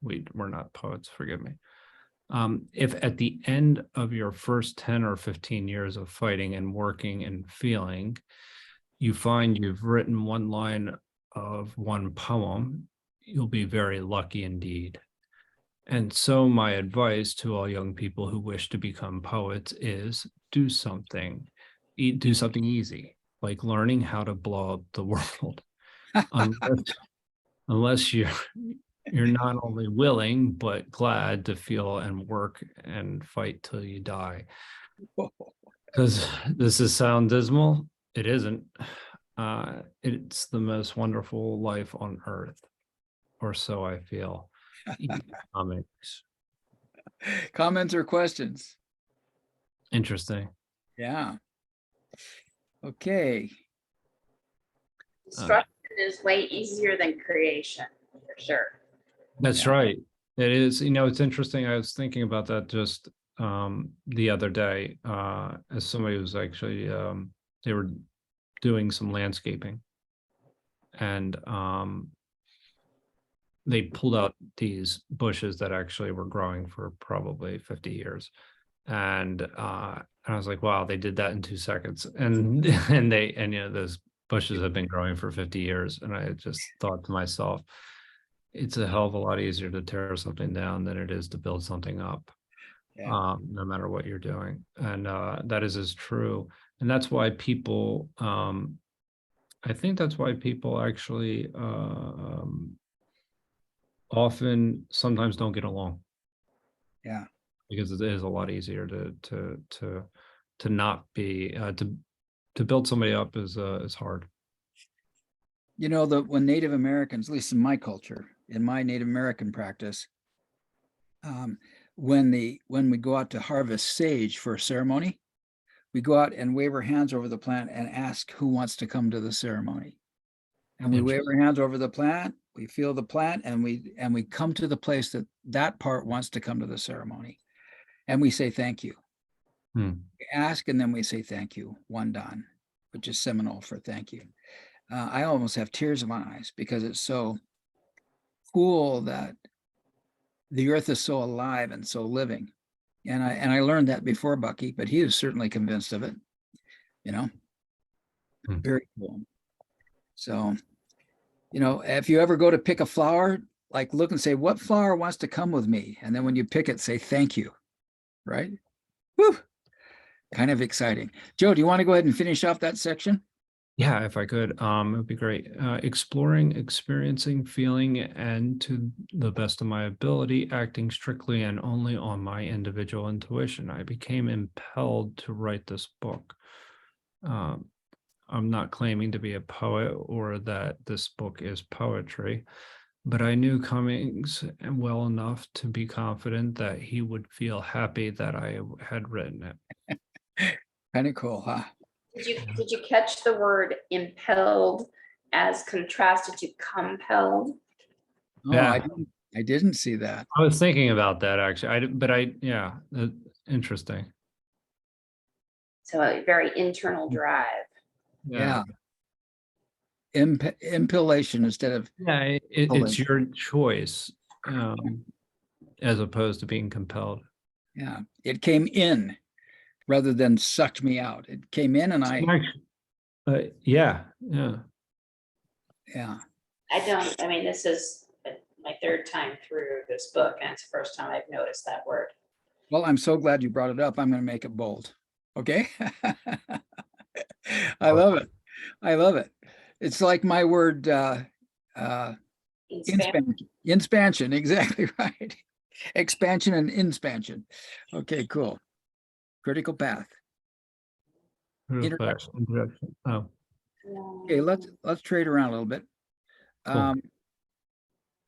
we're not poets, forgive me. If at the end of your first 10 or 15 years of fighting and working and feeling, you find you've written one line of one poem, you'll be very lucky indeed. And so my advice to all young people who wish to become poets is do something easy, like learning how to blow up the world. Unless you're not only willing, but glad to feel and work and fight till you die. Because this is sound dismal. It isn't. It's the most wonderful life on earth, or so I feel. Comics. Comments or questions? Interesting. Yeah. Okay. Destruction is way easier than creation, for sure. That's right. It is. It's interesting. I was thinking about that just the other day, as somebody was actually they were doing some landscaping, and they pulled out these bushes that actually were growing for probably 50 years. And I was like, wow, they did that in 2 seconds. And those bushes have been growing for 50 years. And I just thought to myself, it's a hell of a lot easier to tear something down than it is to build something up. Yeah. No matter what you're doing. And that is as true. And that's why people I think that's why people actually often sometimes don't get along, Yeah. because it is a lot easier to not be to build somebody up is hard. You know, when Native Americans, at least in my culture, in my Native American practice, when we go out to harvest sage for a ceremony, we go out and wave our hands over the plant and ask who wants to come to the ceremony. And we wave our hands over the plant, we feel the plant, and we come to the place that part wants to come to the ceremony. And we say thank you. Hmm. We ask and then we say thank you, Wandan, which is Seminole for thank you. I almost have tears in my eyes because it's so cool that the earth is so alive and so living. And I learned that before Bucky, but he is certainly convinced of it. You know, very cool. So, you know, if you ever go to pick a flower, like look and say, what flower wants to come with me? And then when you pick it, say thank you. Right? Whew. Kind of exciting. Joe, do you want to go ahead and finish off that section? Yeah, if I could, it would be great. Exploring, experiencing, feeling, and to the best of my ability, acting strictly and only on my individual intuition. I became impelled to write this book. I'm not claiming to be a poet or that this book is poetry, but I knew Cummings well enough to be confident that he would feel happy that I had written it. Kind of cool, huh? Did you catch the word impelled as contrasted to compelled? Oh, Yeah. I didn't see that. I was thinking about that actually. Yeah, interesting. So a very internal drive. Yeah. Impellation instead of Yeah, it's your choice, as opposed to being compelled. yeah. It came in rather than sucked me out. It came in and Yeah. yeah. I mean, this is my third time through this book, and it's the first time I've noticed that word. Well, I'm so glad you brought it up. I'm going to make it bold. Okay. I love it. I love it. It's like my word, Inspansion, exactly right. Expansion and inspansion. Okay, cool. Critical path. Introduction. Oh, Okay, let's trade around a little bit. cool.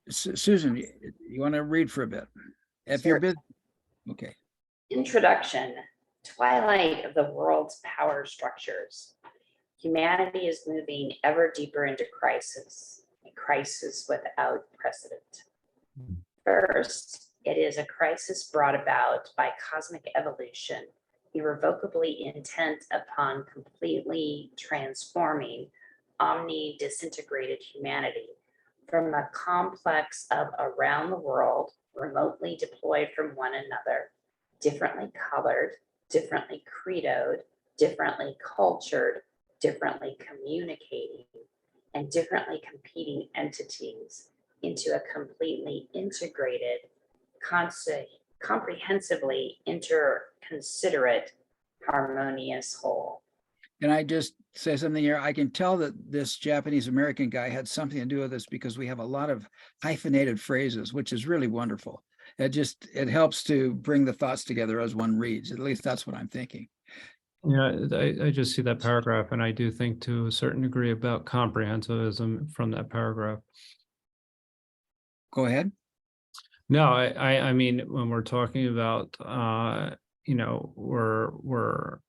Susan, you want to read for a bit? If you're busy. Okay. Introduction. Twilight of the world's power structures. Humanity is moving ever deeper into crisis, a crisis without precedent. First, it is a crisis brought about by cosmic evolution, irrevocably intent upon completely transforming omni-disintegrated humanity from a complex of around the world, remotely deployed from one another, differently colored, differently credoed, differently cultured, differently communicating, and differently competing entities into a completely integrated, comprehensively interconsiderate, harmonious whole. Can I just say something here? I can tell that this Japanese American guy had something to do with this because we have a lot of hyphenated phrases, which is really wonderful. It helps to bring the thoughts together as one reads. At least that's what I'm thinking. Yeah, I just see that paragraph, and I do think to a certain degree about comprehensivism from that paragraph. Go ahead. No, I mean, when we're talking about, we're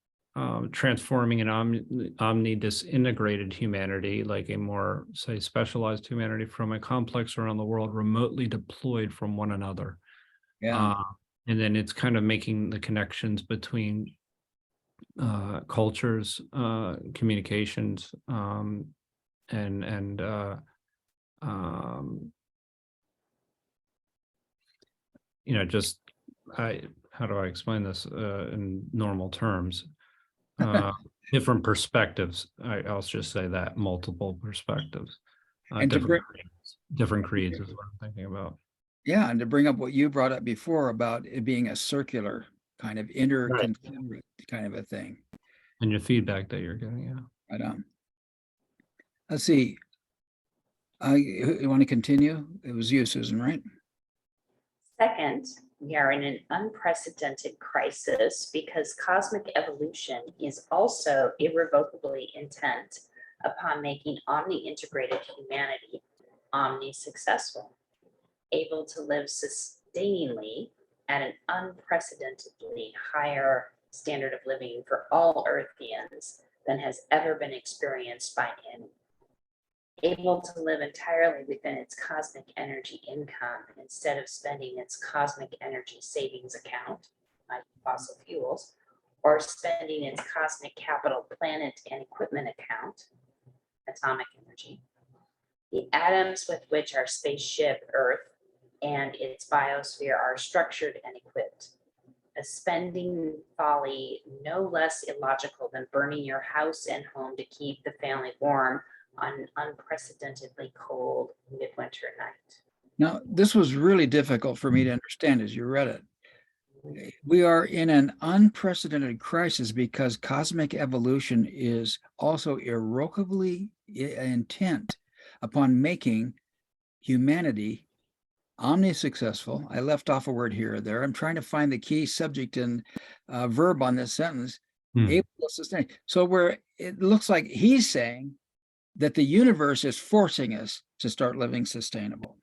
transforming an omni-disintegrated humanity, like a more, say, specialized humanity, from a complex around the world, remotely deployed from one another. Yeah. And then it's kind of making the connections between cultures, communications, and just how do I explain this in normal terms? Different perspectives. I'll just say that multiple perspectives, And different creeds is what I'm thinking about. Yeah, and to bring up what you brought up before about it being a circular kind of interconsiderate kind of a thing. And your feedback that you're getting, yeah. Right on. Let's see. You want to continue? It was you, Susan, right? Second, we are in an unprecedented crisis because cosmic evolution is also irrevocably intent upon making omni-integrated humanity omni-successful, able to live sustainingly at an unprecedentedly higher standard of living for all Earthians than has ever been experienced by any, able to live entirely within its cosmic energy income instead of spending its cosmic energy savings account, like fossil fuels, or spending its cosmic capital planet and equipment account, atomic energy. The atoms with which our spaceship Earth and its biosphere are structured and equipped. A spending folly no less illogical than burning your house and home to keep the family warm on an unprecedentedly cold midwinter night. Now, this was really difficult for me to understand as you read it. We are in an unprecedented crisis because cosmic evolution is also irrevocably intent upon making humanity omni-successful. I left off a word here or there. I'm trying to find the key subject and verb on this sentence. Able to sustain. So it looks like he's saying that the universe is forcing us to start living sustainable.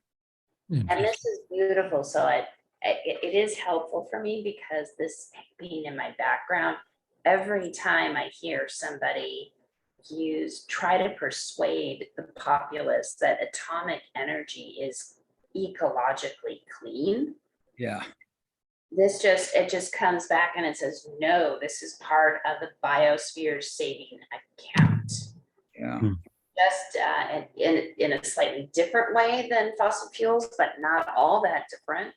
And this is beautiful. So it is helpful for me because this being in my background, every time I hear somebody try to persuade the populace that atomic energy is ecologically clean, Yeah. it just comes back and it says, no, this is part of the biosphere's saving account. Yeah. Just in a slightly different way than fossil fuels, but not all that different.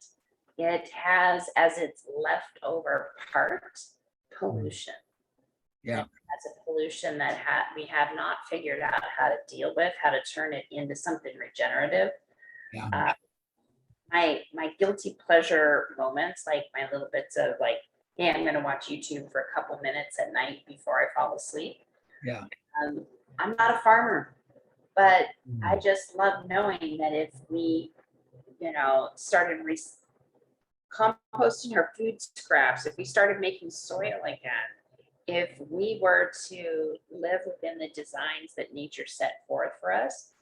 It has as its leftover part pollution. Yeah. It has a pollution that we have not figured out how to deal with, how to turn it into something regenerative. Yeah. My guilty pleasure moments, like my little bits of like, hey, I'm going to watch YouTube for a couple minutes at night before I fall asleep. Yeah. I'm not a farmer, but I just love knowing that if we, started composting our food scraps, if we started making soil again, if we were to live within the designs that nature set forth for us,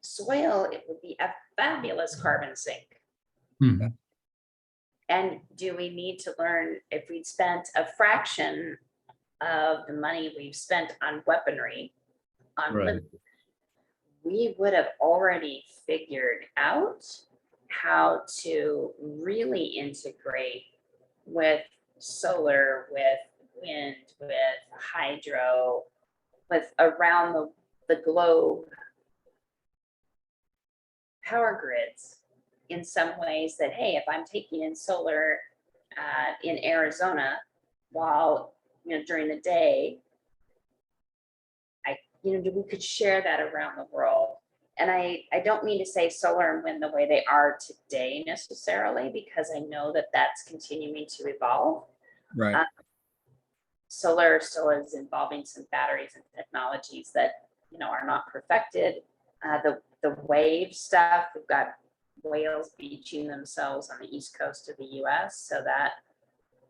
soil, it would be a fabulous carbon sink. Mhm. And do we need to learn if we'd spent a fraction of the money we've spent on weaponry, Right. we would have already figured out how to really integrate with solar, with wind, with hydro, with around the globe power grids in some ways that, hey, if I'm taking in solar in Arizona while, during the day, we could share that around the world. And I don't mean to say solar and wind the way they are today necessarily, because I know that that's continuing to evolve. Right. Solar still is involving some batteries and technologies that, are not perfected. The wave stuff, we've got whales beaching themselves on the east coast of the US, so that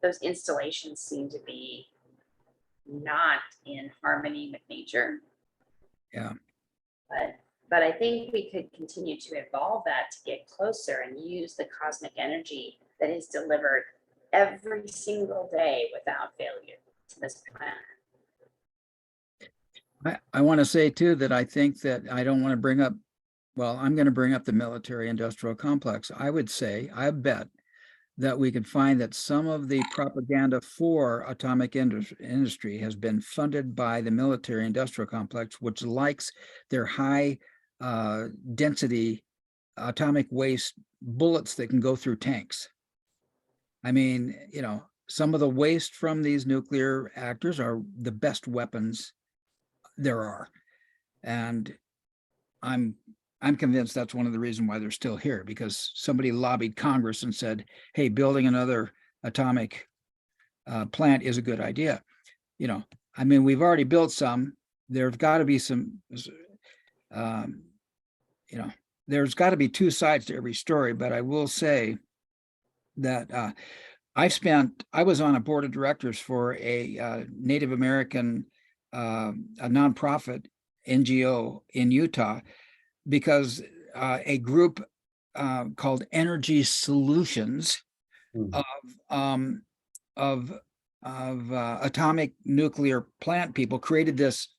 those installations seem to be not in harmony with nature. Yeah. But I think we could continue to evolve that to get closer and use the cosmic energy that is delivered every single day without failure to this planet. I want to say too that I think that I don't want to bring up, well, I'm going to bring up the military industrial complex. I would say, I bet that we could find that some of the propaganda for atomic industry has been funded by the military industrial complex, which likes their high density atomic waste bullets that can go through tanks. I mean, some of the waste from these nuclear actors are the best weapons there are. And I'm convinced that's one of the reasons why they're still here, because somebody lobbied Congress and said, hey, building another atomic plant is a good idea. We've already built some there's got to be some, um, there's got to be two sides to every story, but I will say that I was on a board of directors for a Native American, a nonprofit NGO in Utah, because a group called Energy Solutions Mhm. of atomic nuclear plant people created this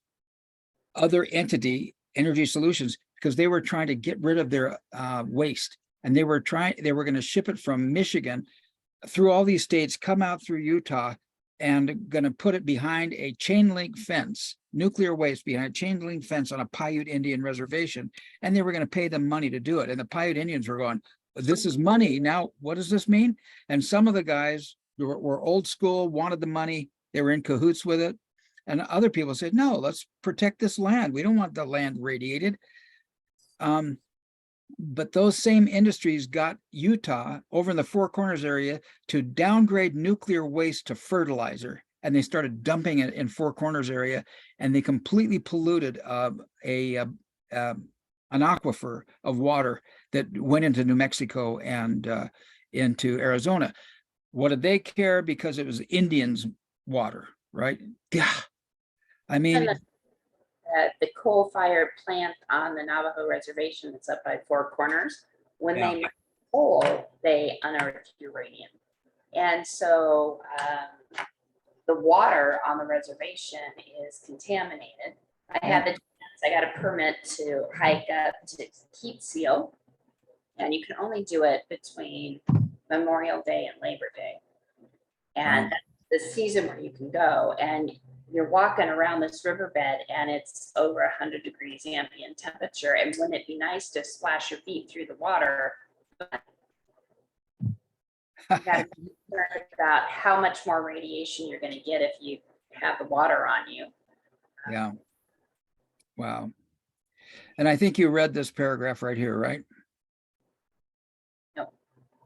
other entity, Energy Solutions, because they were trying to get rid of their waste, and they were going to ship it from Michigan through all these states, come out through Utah, and going to put it behind a chain link fence, nuclear waste behind a chain link fence on a Paiute Indian reservation. And they were going to pay them money to do it. And the Paiute Indians were going, this is money. Now, what does this mean? And some of the guys were old school, wanted the money. They were in cahoots with it. And other people said, no, let's protect this land. We don't want the land radiated. But those same industries got Utah over in the Four Corners area to downgrade nuclear waste to fertilizer. And they started dumping it in Four Corners area, and they completely polluted an aquifer of water that went into New Mexico and into Arizona. What did they care? Because it was Indians' water, right? Yeah. I mean, And the coal-fired plant on the Navajo reservation that's up by Four Corners, when Yeah. they mine coal, they unearth uranium. And so the water on the reservation is contaminated. I got a permit to hike up to Keat Seal, and you can only do it between Memorial Day and Labor Day. And that's the season where you can go, and you're walking around this riverbed and it's over 100 degrees ambient temperature. And wouldn't it be nice to splash your feet through the water? You gotta be concerned about how much more radiation you're going to get if you have the water on you. yeah. Wow. And I think you read this paragraph right here, right? No.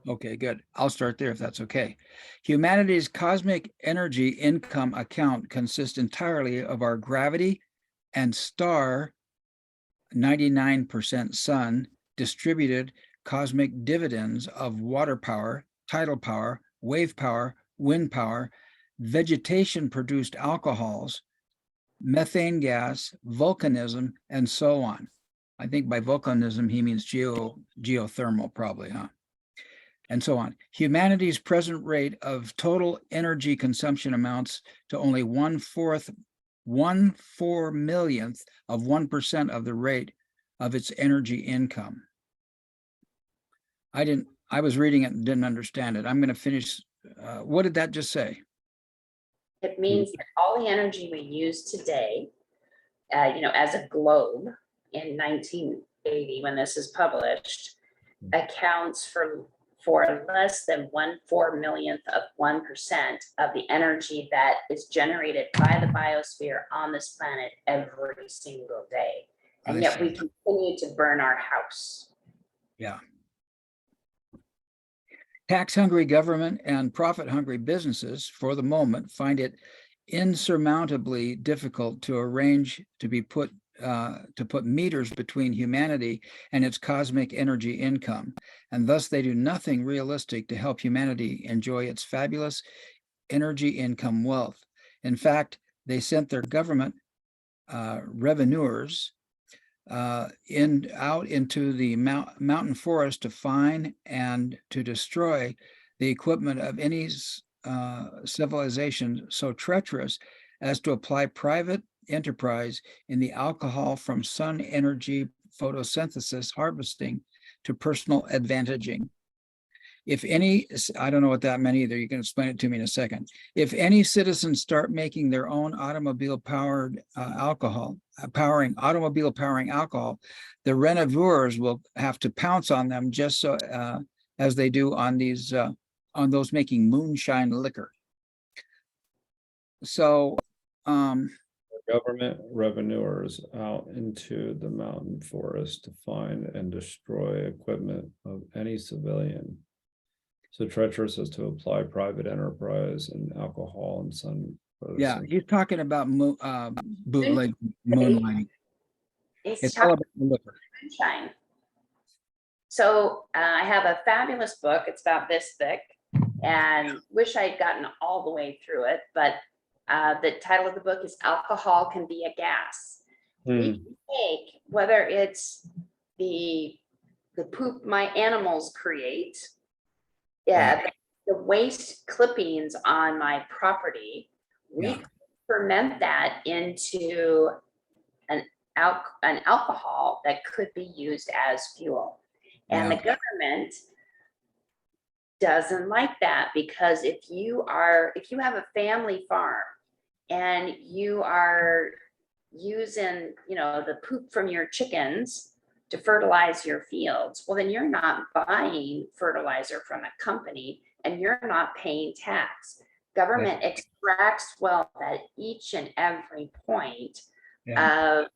Okay, good. I'll start there if that's okay. Humanity's cosmic energy income account consists entirely of our gravity and star 99% sun distributed cosmic dividends of water power, tidal power, wave power, wind power, vegetation produced alcohols, methane gas, volcanism, and so on. I think by volcanism, he means geothermal probably, huh? And so on. Humanity's present rate of total energy consumption amounts to only 1/4 millionth of 1% of the rate of its energy income. I was reading it and didn't understand it. I'm going to finish. What did that just say? It means that all the energy we use today, as a globe in 1980, when this is published, accounts for less than 1/4 millionth of 1% of the energy that is generated by the biosphere on this planet every single day. And yet we continue to burn our house. Yeah. Tax-hungry government and profit-hungry businesses, for the moment, find it insurmountably difficult to arrange to put meters between humanity and its cosmic energy income, and thus they do nothing realistic to help humanity enjoy its fabulous energy income wealth. In fact, they sent their government revenuers out into the mountain forest to find and to destroy the equipment of any civilization so treacherous as to apply private enterprise in the alcohol from sun energy photosynthesis harvesting to personal advantaging. If any, I don't know what that meant either. You can explain it to me in a second. If any citizens start making their own automobile powering alcohol, the renoveurs will have to pounce on them just so as they do on those making moonshine liquor. So, Government revenuers out into the mountain forest to find and destroy equipment of any civilian so treacherous as to apply private enterprise and alcohol and sun Yeah, he's talking about bootleg moonlighting. He's It's all talking about the liquor. moonshine. So I have a fabulous book. It's about this thick, and wish I'd gotten all the way through it. But the title of the book is "Alcohol Can Be a Gas." We can take whether it's the poop my animals create, yeah, the waste clippings on my property. We Yeah. can ferment that into an alcohol that could be used as fuel. And the government doesn't like that, because if you have a family farm and you are using, the poop from your chickens to fertilize your fields, well, then you're not buying fertilizer from a company and you're not paying tax. Government extracts wealth at each and every point of,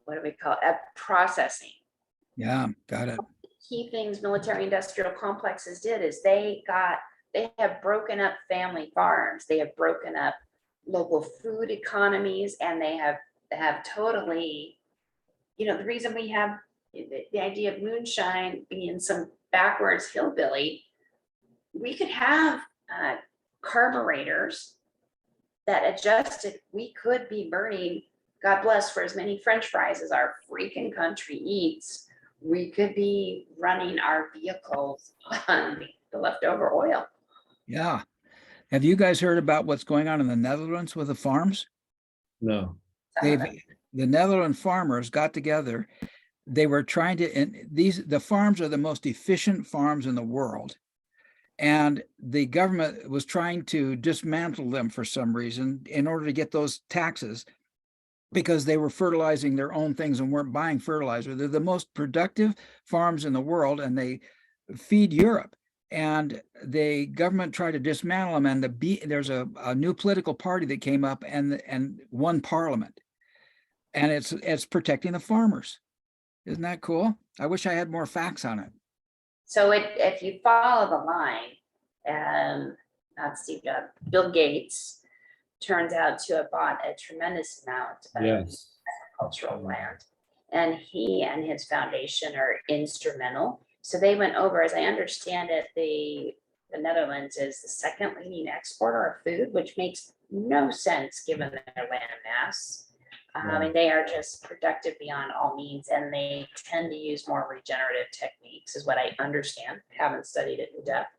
what do we call it, processing. Yeah, got it. Key things military industrial complexes did is they have broken up family farms, they have broken up local food economies, and they have totally, the reason we have the idea of moonshine being some backwards hillbilly, we could have carburetors that adjusted, we could be burning, God bless, for as many French fries as our freaking country eats, we could be running our vehicles on the leftover oil. Yeah. Have you guys heard about what's going on in the Netherlands with the farms? No. The Netherlands farmers got together. They were trying to, and the farms are the most efficient farms in the world. And the government was trying to dismantle them for some reason in order to get those taxes, because they were fertilizing their own things and weren't buying fertilizer. They're the most productive farms in the world, and they feed Europe. And the government tried to dismantle them. And there's a new political party that came up and won parliament. And it's protecting the farmers. Isn't that cool? I wish I had more facts on it. So if you follow the line, not Steve Jobs, Bill Gates turns out to have bought a tremendous amount of agricultural land, and he and his foundation are instrumental. So they went over, as I understand it, the Netherlands is the second leading exporter of food, which makes no sense given their land mass. And they are just productive beyond all means, and they tend to use more regenerative techniques, is what I understand. Haven't studied it in depth.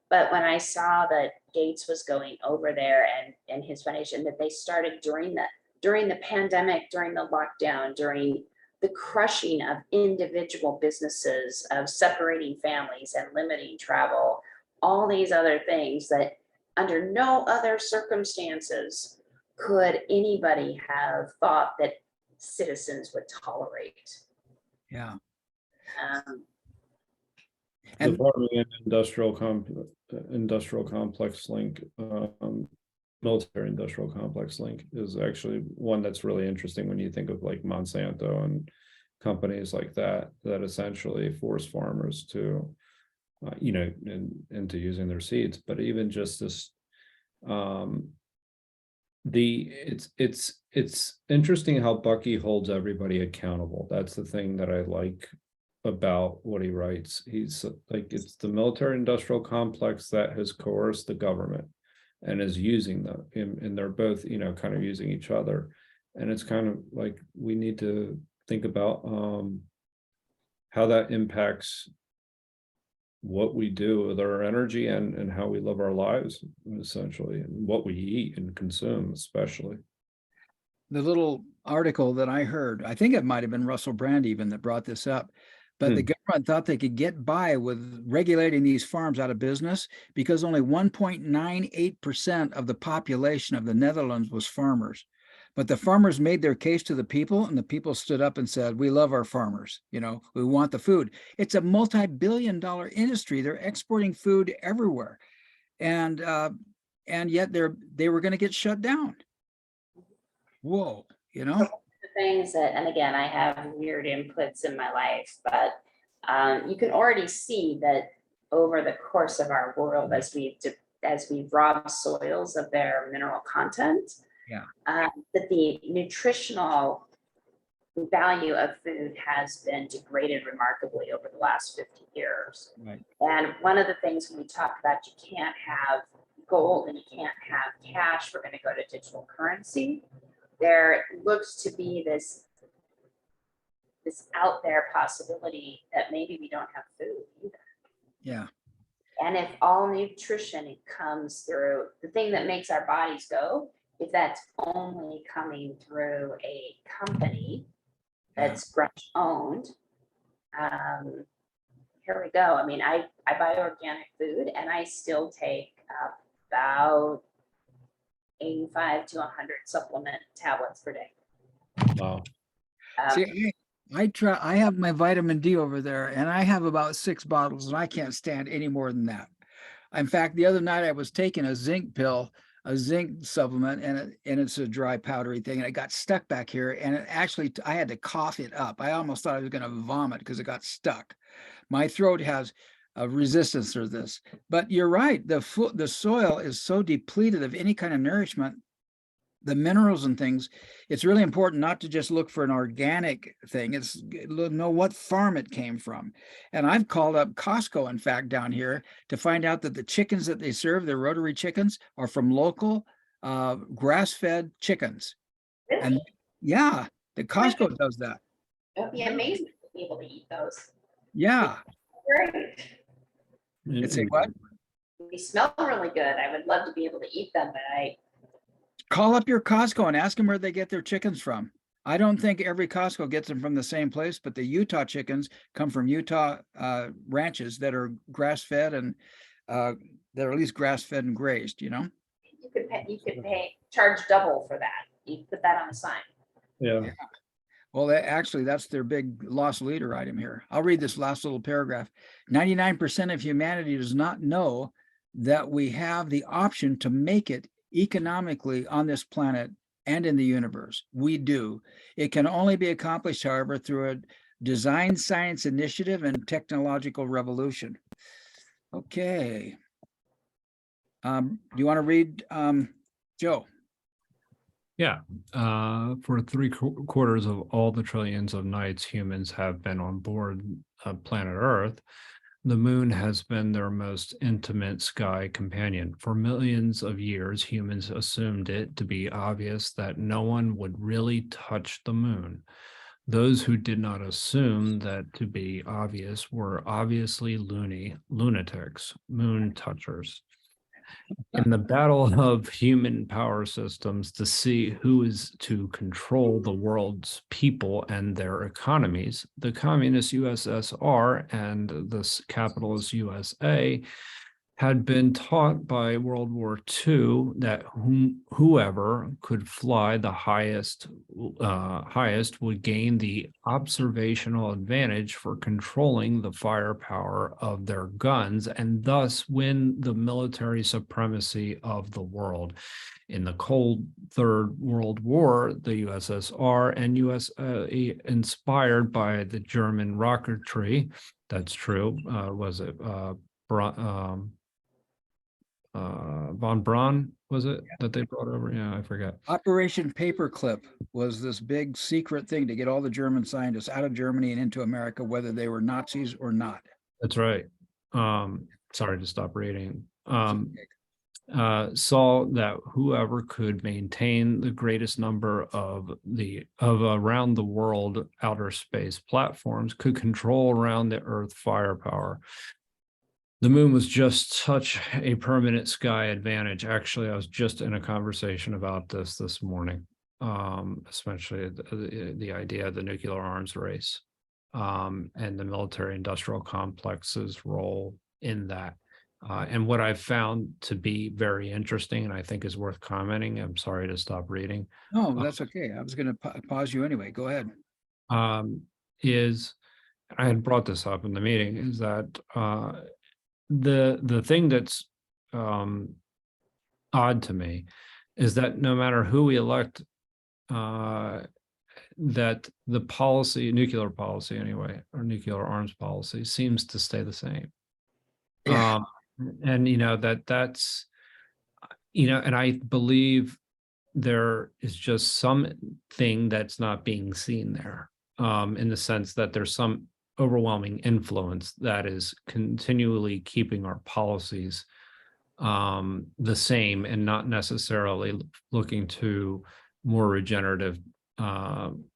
But when I saw that Gates was going over there and his foundation, that they started during the pandemic, during the lockdown, during the crushing of individual businesses, of separating families and limiting travel, all these other things that under no other circumstances could anybody have thought that citizens would tolerate. Yeah. The farming and industrial complex link, military industrial complex link is actually one that's really interesting when you think of like Monsanto and companies like that essentially force farmers to, into using their seeds. But even just this, it's interesting how Bucky holds everybody accountable. That's the thing that I like about what he writes. He's like, it's the military industrial complex that has coerced the government and is using them, and they're both, kind of using each other. And it's kind of like, we need to think about how that impacts what we do with our energy and how we live our lives, essentially, and what we eat and consume, especially. The little article that I heard, I think it might have been Russell Brand even that brought this up, but the government thought they could get by with regulating these farms out of business because only 1.98% of the population of the Netherlands was farmers. But the farmers made their case to the people, and the people stood up and said, we love our farmers. We want the food. It's a multi-billion-dollar industry. They're exporting food everywhere. And yet they were going to get shut down. Whoa, The things that, and again, I have weird inputs in my life, but you can already see that over the course of our world, as as we rob soils of their mineral content. Yeah. That the nutritional value of food has been degraded remarkably over the last 50 years. Right. And one of the things when we talk about you can't have gold and you can't have cash, we're going to go to digital currency. There looks to be this out there possibility that maybe we don't have food either. Yeah. And if all nutrition comes through, the thing that makes our bodies go, if that's only coming through a company that's Grunch owned, here we go. I mean, I buy organic food and I still take about 85 to 100 supplement tablets per day. Wow. See, I have my vitamin D over there and I have about 6 bottles and I can't stand any more than that. In fact, the other night I was taking a zinc pill, a zinc supplement, and it's a dry powdery thing, and it got stuck back here, and it actually, I had to cough it up. I almost thought I was going to vomit because it got stuck. My throat has a resistance to this. But you're right, the soil is so depleted of any kind of nourishment, the minerals and things. It's really important not to just look for an organic thing. It's know what farm it came from. And I've called up Costco, in fact, down here to find out that the chickens that they serve, their rotary chickens, are from local grass-fed chickens. Really? And yeah, the Costco does that. It'd be amazing to be able to eat those. Yeah. Great. It's a what? They smell really good. I would love to be able to eat them, but Call up your Costco and ask them where they get their chickens from. I don't think every Costco gets them from the same place, but the Utah chickens come from Utah ranches that are grass-fed and that are at least grass-fed and grazed, you know? you could charge double for that. You put that on the sign. Yeah. Well, that's their big lost leader item here. I'll read this last little paragraph. 99% of humanity does not know that we have the option to make it economically on this planet and in the universe. We do. It can only be accomplished, however, through a design science initiative and technological revolution. Okay. Do you want to read, Joe? Yeah, for 3/4 of all the trillions of nights humans have been on board planet Earth, the moon has been their most intimate sky companion. For millions of years, humans assumed it to be obvious that no one would really touch the moon. Those who did not assume that to be obvious were obviously lunatics, moon touchers. In the battle of human power systems to see who is to control the world's people and their economies, the communist USSR and the capitalist USA had been taught by World War II that whoever could fly the highest would gain the observational advantage for controlling the firepower of their guns and thus win the military supremacy of the world. In the cold Third World War, the USSR and USA, inspired by the German rocketry, that's true, was it von Braun, was it, that they brought over? Yeah, I forget. Operation Paperclip was this big secret thing to get all the German scientists out of Germany and into America, whether they were Nazis or not. That's right. Sorry to stop reading. Saw that whoever could maintain the greatest number of around the world outer space platforms could control around the Earth firepower. The moon was just such a permanent sky advantage. Actually, I was just in a conversation about this morning, especially the idea of the nuclear arms race and the military industrial complex's role in that. And what I've found to be very interesting and I think is worth commenting, I'm sorry to stop reading. No, that's okay. I was going to pause you anyway. Go ahead. Is I had brought this up in the meeting, is that the thing that's odd to me is that no matter who we elect, that the policy, nuclear policy anyway, or nuclear arms policy seems to stay the same. Yeah. And you know, that's and I believe there is just something that's not being seen there, in the sense that there's some overwhelming influence that is continually keeping our policies the same and not necessarily looking to more regenerative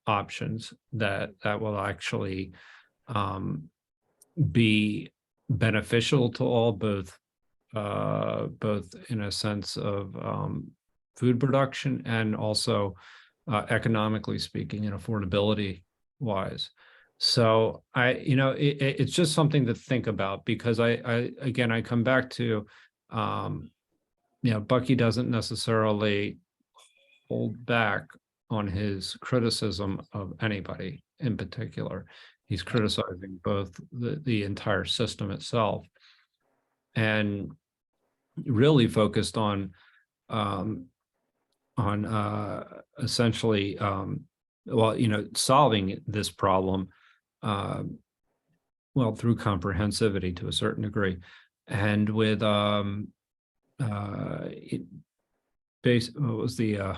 options that will actually be beneficial to all, both in a sense of food production and also economically speaking and affordability wise. So it's just something to think about, because I come back to, Bucky doesn't necessarily hold back on his criticism of anybody in particular. He's criticizing both the entire system itself, and really focused on essentially solving this problem through comprehensivity to a certain degree, and with what was the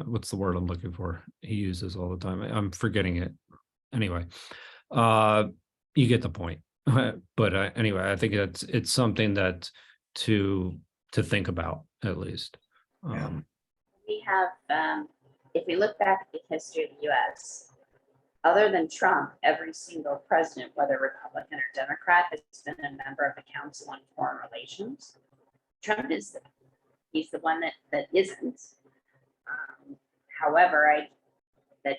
what's the word I'm looking for? He uses all the time. I'm forgetting it. Anyway, you get the point. But anyway, I think it's something that to think about, at least. We have, if we look back at the history of the US, other than Trump, every single president, whether Republican or Democrat, has been a member of the Council on Foreign Relations. Trump is he's the one that isn't. However, I'm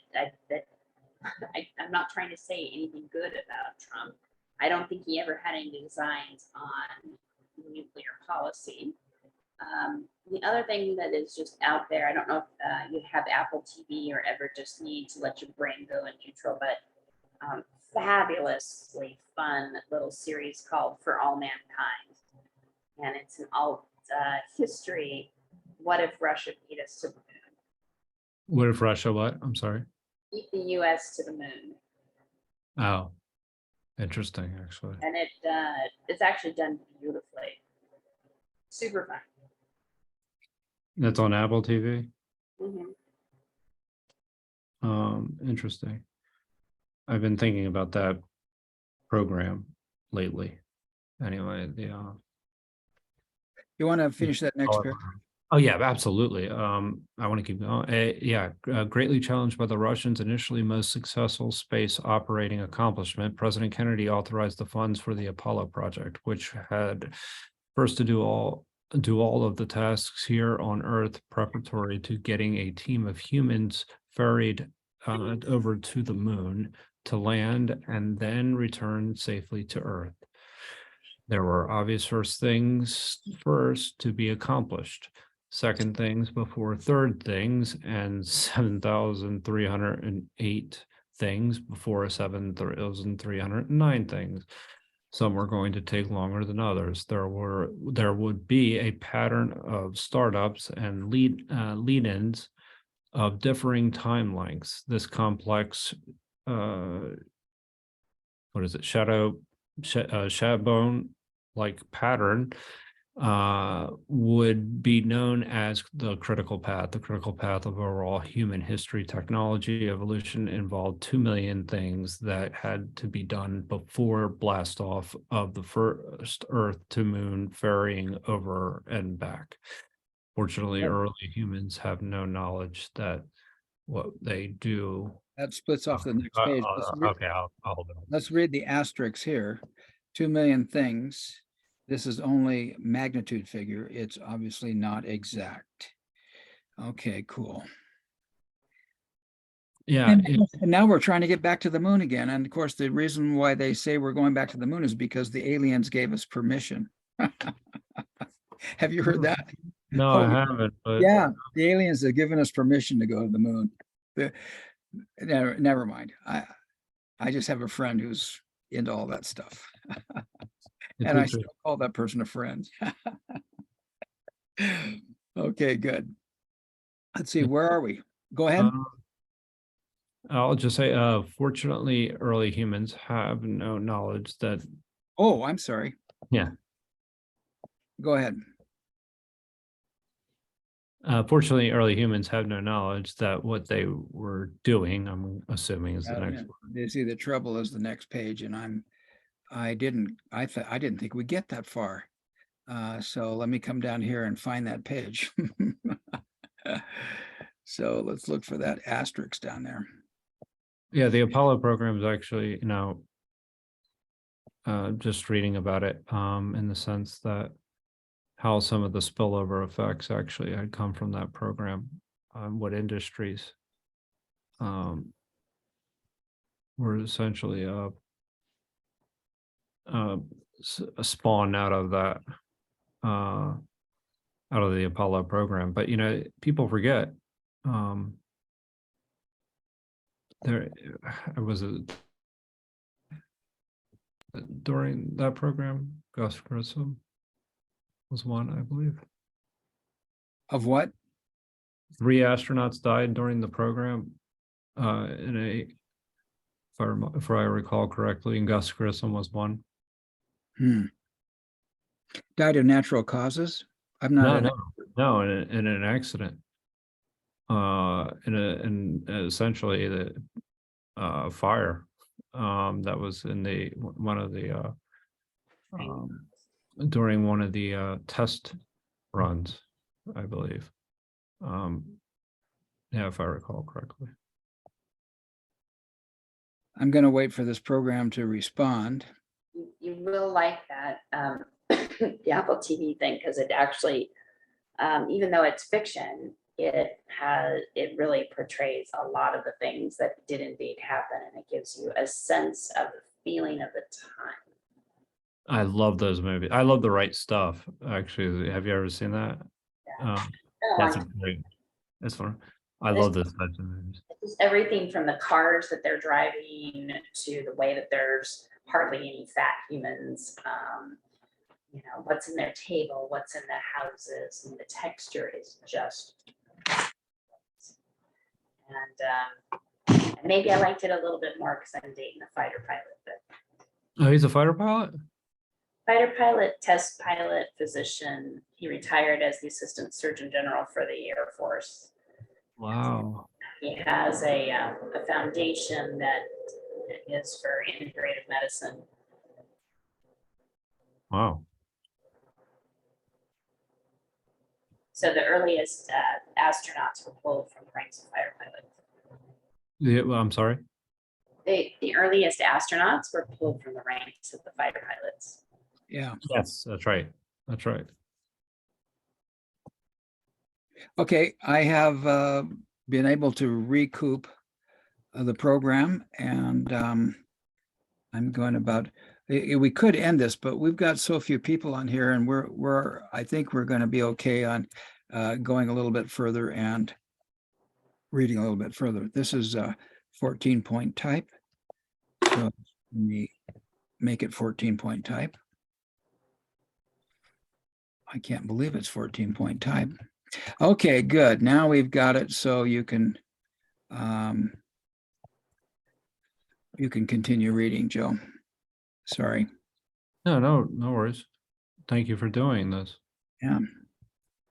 not trying to say anything good about Trump. I don't think he ever had any designs on nuclear policy. The other thing that is just out there, I don't know if you have Apple TV or ever just need to let your brain go in neutral, but fabulously fun little series called For All Mankind. And it's an alt history. What if Russia beat us to the moon? What if Russia what? I'm sorry. Beat the US to the moon. Oh, interesting, actually. And it's actually done beautifully. Super fun. That's on Apple TV. Mm-hmm. Interesting. I've been thinking about that program lately. Anyway, You want to finish that next bit? Oh yeah, absolutely. I want to keep going. Greatly challenged by the Russians' initially most successful space operating accomplishment, President Kennedy authorized the funds for the Apollo project, which had first to do all of the tasks here on Earth preparatory to getting a team of humans ferried over to the moon to land and then return safely to Earth. There were obvious first things to be accomplished, second things before third things, and 7,308 things before 7,309 things. Some were going to take longer than others. There would be a pattern of startups and lead-ins of differing time lengths. This complex, Shadowbone-like pattern would be known as the critical path. The critical path of overall human history, technology, evolution involved 2 million things that had to be done before blast off of the first Earth to moon ferrying over and back. Fortunately, early humans have no knowledge that what they do. That splits off the next page. Okay, I'll hold on. Let's read the asterisks here. 2 million things. This is only magnitude figure. It's obviously not exact. Okay, cool. Yeah. And now we're trying to get back to the moon again. And of course, the reason why they say we're going back to the moon is because the aliens gave us permission. Have you heard that? No, I haven't. But yeah, the aliens have given us permission to go to the moon. Never mind. I just have a friend who's into all that stuff. And I still call that person a friend. Okay, good. Let's see, where are we? Go ahead. I'll just say, fortunately, early humans have no knowledge that. Oh, I'm sorry. Yeah. Go ahead. Fortunately, early humans have no knowledge that what they were doing, I'm assuming, is the next one. You see, the trouble is the next page, and I didn't think we'd get that far. So let me come down here and find that page. So let's look for that asterisk down there. Yeah, the Apollo program is actually, just reading about it, in the sense that how some of the spillover effects actually had come from that program, what industries were essentially a spawn out of that, out of the Apollo program. But people forget, there was a during that program, Gus Grissom was one, I believe. Of what? 3 astronauts died during the program, in a, if I recall correctly, and Gus Grissom was one. Died of natural causes? I'm not. No, in an accident. In essentially the fire, that was in one of the during one of the test runs, I believe. Yeah, if I recall correctly. I'm going to wait for this program to respond. You will like that, the Apple TV thing, because it actually, even though it's fiction, it really portrays a lot of the things that did indeed happen, and it gives you a sense of the feeling of the time. I love those movies. I love The Right Stuff. Actually, have you ever seen that? That's a great. That's fun. I love those types of movies. It's everything from the cars that they're driving to the way that there's hardly any fat humans. What's in their table, what's in their houses, and the texture is just. And maybe I liked it a little bit more because I'm dating a fighter pilot. But Oh, he's a fighter pilot? Fighter pilot, test pilot, physician. He retired as the Assistant Surgeon General for the Air Force. Wow. He has a foundation that is for integrative medicine. Wow. So the earliest astronauts were pulled from the ranks of fighter pilots. Yeah, well, I'm sorry. The earliest astronauts were pulled from the ranks of the fighter pilots. Yeah. Yes, that's right. That's right. Okay, I have been able to recoup the program, and I'm going about. We could end this, but we've got so few people on here, and I think we're going to be okay on going a little bit further and reading a little bit further. This is 14-point type. So let me make it 14-point type. I can't believe it's 14-point type. Okay, good. Now we've got it, so you can continue reading, Joe. Sorry. No worries. Thank you for doing this. Yeah.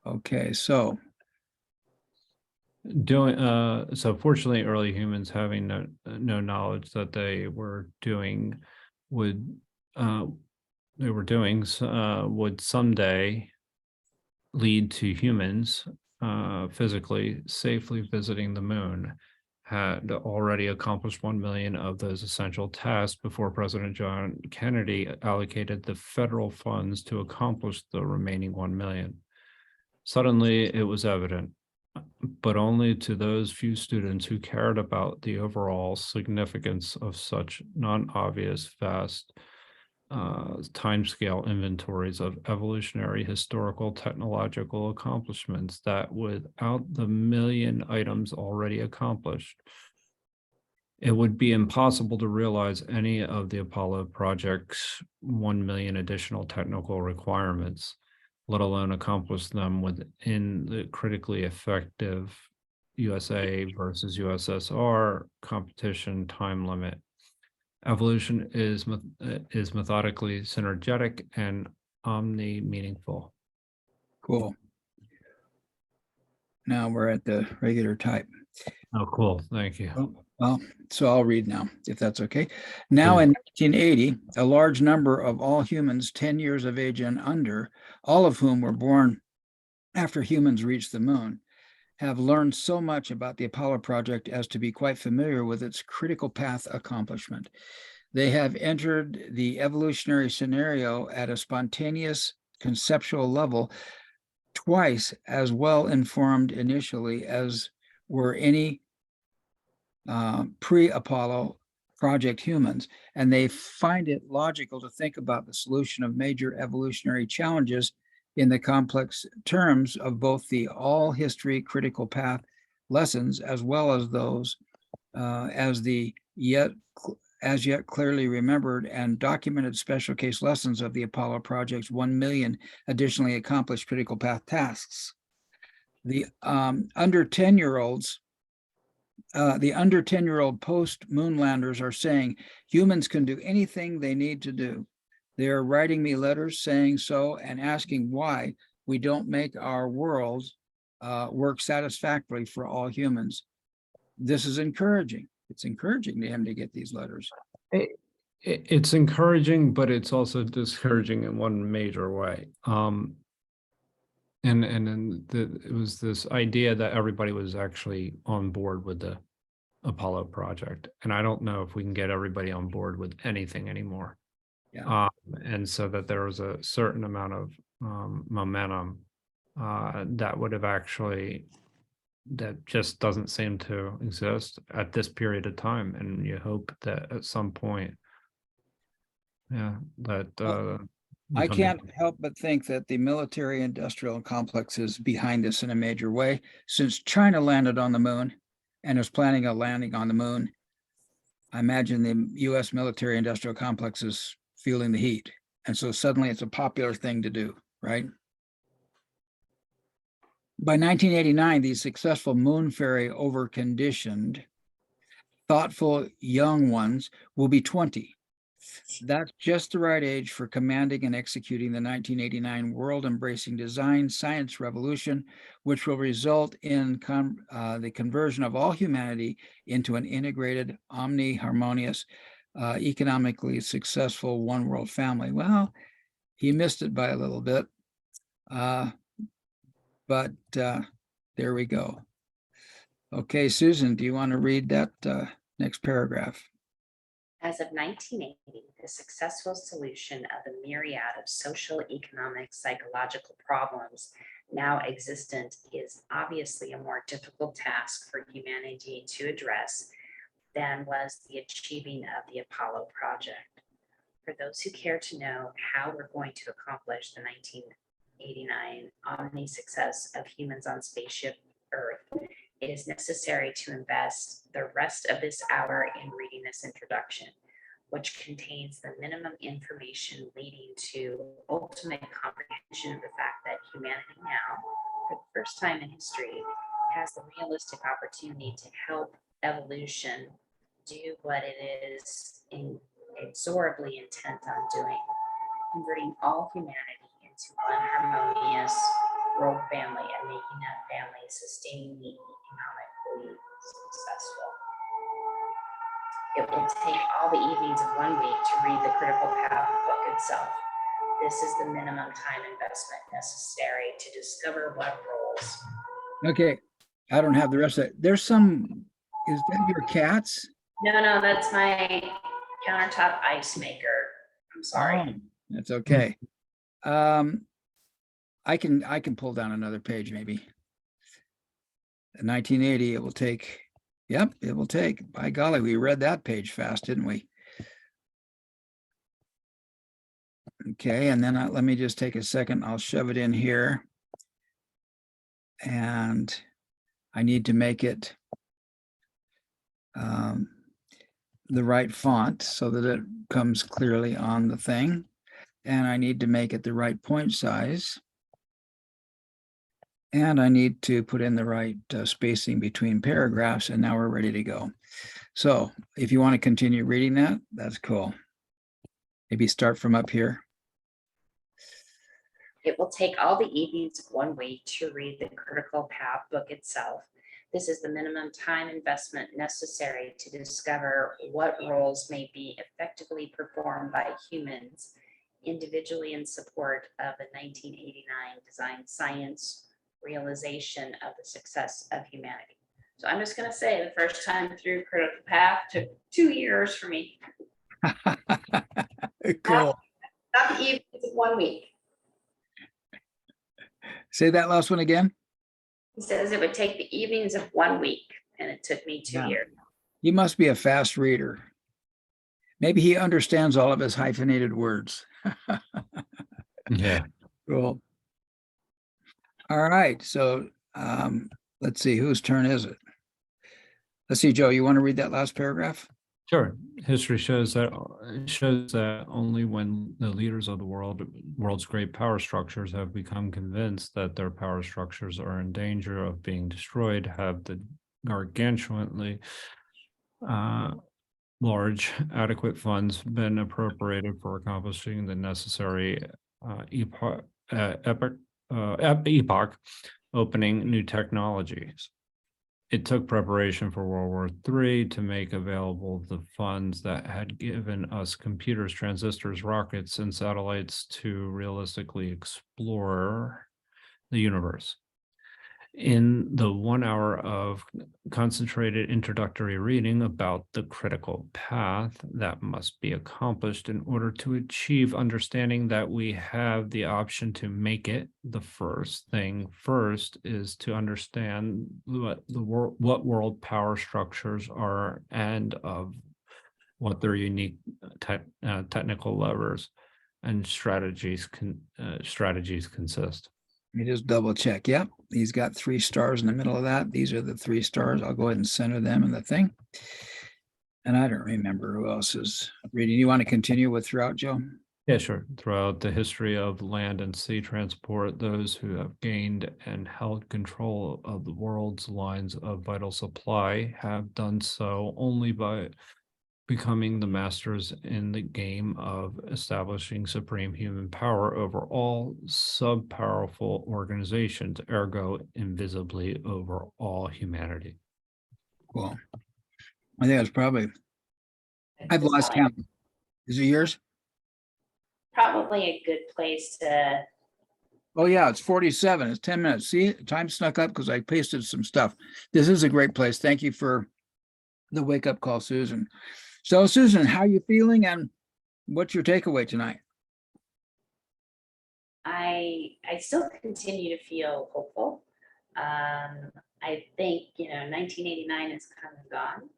Okay, so fortunately, early humans having no knowledge that they were doing would someday lead to humans physically safely visiting the moon, had already accomplished 1 million of those essential tasks before President John Kennedy allocated the federal funds to accomplish the remaining 1 million. Suddenly, it was evident, but only to those few students who cared about the overall significance of such non-obvious, vast timescale inventories of evolutionary, historical, technological accomplishments that without the million items already accomplished, it would be impossible to realize any of the Apollo project's 1 million additional technical requirements, let alone accomplish them within the critically effective USA versus USSR competition time limit. Evolution is methodically synergetic and omni-meaningful. cool. Now we're at the regular type. Oh, cool. Thank you. Oh, well, so I'll read now, if that's okay. Now in 1980, a large number of all humans 10 years of age and under, all of whom were born after humans reached the moon, have learned so much about the Apollo project as to be quite familiar with its critical path accomplishment. They have entered the evolutionary scenario at a spontaneous conceptual level, twice as well informed initially as were any pre-Apollo project humans, and they find it logical to think about the solution of major evolutionary challenges in the complex terms of both the all history critical path lessons as well as those as the as yet clearly remembered and documented special case lessons of the Apollo project's 1 million additionally accomplished critical path tasks. The under 10-year-olds the under 10-year-old post-moonlanders are saying humans can do anything they need to do. They are writing me letters saying so and asking why we don't make our world work satisfactorily for all humans. This is encouraging. It's encouraging to him to get these letters. It's encouraging, but it's also discouraging in one major way. And then it was this idea that everybody was actually on board with the Apollo project. And I don't know if we can get everybody on board with anything anymore. Yeah. And so that there was a certain amount of momentum that would have actually, that just doesn't seem to exist at this period of time. And you hope that at some point, that I can't help but think that the military industrial complex is behind this in a major way. Since China landed on the moon and is planning a landing on the moon, I imagine the US military industrial complex is feeling the heat. And so suddenly it's a popular thing to do, right? By 1989, these successful moonfaring overconditioned, thoughtful young ones will be 20. That's just the right age for commanding and executing the 1989 world-embracing design science revolution, which will result in the conversion of all humanity into an integrated, omni-harmonious, economically successful one-world family. Well, he missed it by a little bit, but there we go. Okay, Susan, do you want to read that next paragraph? As of 1980, the successful solution of the myriad of social, economic, psychological problems now existent is obviously a more difficult task for humanity to address than was the achieving of the Apollo project. For those who care to know how we're going to accomplish the 1989 omni success of humans on spaceship Earth, it is necessary to invest the rest of this hour in reading this introduction, which contains the minimum information leading to ultimate comprehension of the fact that humanity now, for the first time in history, has the realistic opportunity to help evolution do what it is inexorably intent on doing, converting all humanity into one harmonious world family and making that family sustainably economically successful. It will take all the evenings of 1 week to read the Critical Path book itself. This is the minimum time investment necessary to discover what roles. Okay, I don't have the rest of it. There's some, is that your cats? No, that's my countertop ice maker. I'm sorry. Oh, that's okay. I can pull down another page maybe. 1980, it will take, yep, it will take. By golly, we read that page fast, didn't we? Okay, and then let me just take a second. I'll shove it in here. And I need to make it the right font so that it comes clearly on the thing. And I need to make it the right point size. And I need to put in the right spacing between paragraphs, and now we're ready to go. So if you want to continue reading that, that's cool. Maybe start from up here. It will take all the evenings of 1 week to read the Critical Path book itself. This is the minimum time investment necessary to discover what roles may be effectively performed by humans individually in support of the 1989 design science realization of the success of humanity. So I'm just going to say the first time through Critical Path took 2 years for me. Cool. Not the evenings of 1 week. Say that last one again. He says it would take the evenings of 1 week, and it took me 2 Yeah. years. He must be a fast reader. Maybe he understands all of his hyphenated words. Yeah. Cool. All right. So let's see, whose turn is it? Let's see, Joe, you want to read that last paragraph? Sure. History shows that only when the leaders of the world's great power structures have become convinced that their power structures are in danger of being destroyed, have the gargantuanly large adequate funds been appropriated for accomplishing the necessary epoch opening new technologies. It took preparation for World War III to make available the funds that had given us computers, transistors, rockets, and satellites to realistically explore the universe. In the 1 hour of concentrated introductory reading about the critical path that must be accomplished in order to achieve understanding that we have the option to make it, the first thing first is to understand what world power structures are and of what their unique technical levers and strategies consist. Let me just double check. Yep, he's got 3 stars in the middle of that. These are the 3 stars. I'll go ahead and center them in the thing. And I don't remember who else is reading. You want to continue with throughout, Joe? Yeah, sure. Throughout the history of land and sea transport, those who have gained and held control of the world's lines of vital supply have done so only by becoming the masters in the game of establishing supreme human power over all sub-powerful organizations, ergo invisibly over all humanity. Cool. I think that's probably, I've lost count. Is it yours? Probably a good place to. Oh yeah, it's 47. It's 10 minutes. See, time snuck up because I pasted some stuff. This is a great place. Thank you for the wake up call, Susan. So Susan, how are you feeling and what's your takeaway tonight? I still continue to feel hopeful. I think 1989 is come and gone.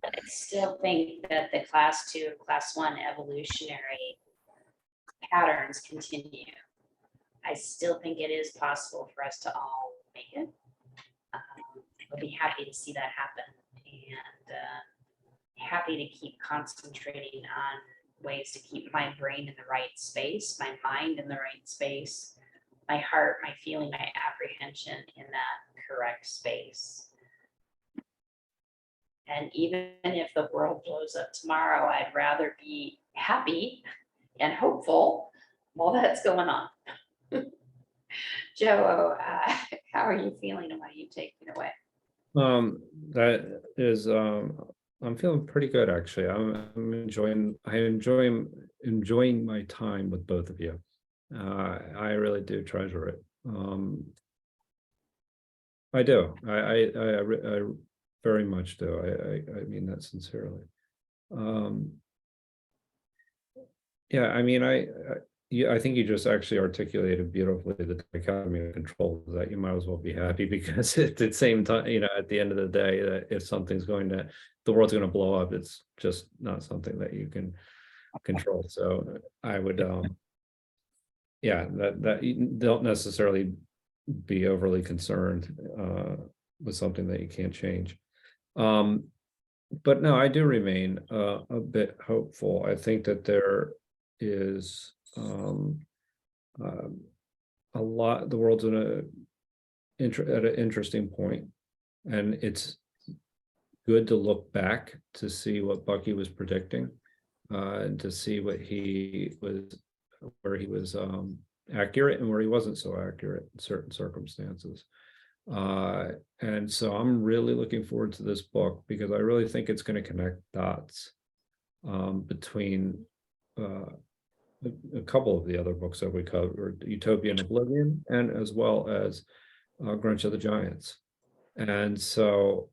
But I still think that the class 2, class 1 evolutionary patterns continue. I still think it is possible for us to all make it. I'll be happy to see that happen, and happy to keep concentrating on ways to keep my brain in the right space, my mind in the right space, my heart, my feeling, my apprehension in that correct space. And even if the world blows up tomorrow, I'd rather be happy and hopeful while that's going on. Joe, how are you feeling and what are you taking away? That is, I'm feeling pretty good actually. I'm enjoying my time with both of you. I really do treasure it. I do. I very much do. I mean that sincerely. Yeah, I mean, I think you just actually articulated beautifully the dichotomy of control, that you might as well be happy because at the same time, at the end of the day, that if something's the world's going to blow up, it's just not something that you can control. So I would, yeah, that you don't necessarily be overly concerned with something that you can't change. But no, I do remain a bit hopeful. I think that there is a lot. The world's at an interesting point, and it's good to look back to see what Bucky was predicting, and to see what he was where he was accurate and where he wasn't so accurate in certain circumstances. And so I'm really looking forward to this book because I really think it's going to connect dots between a couple of the other books that we covered, Utopia and Oblivion, and as well as Grunch of the Giants. And so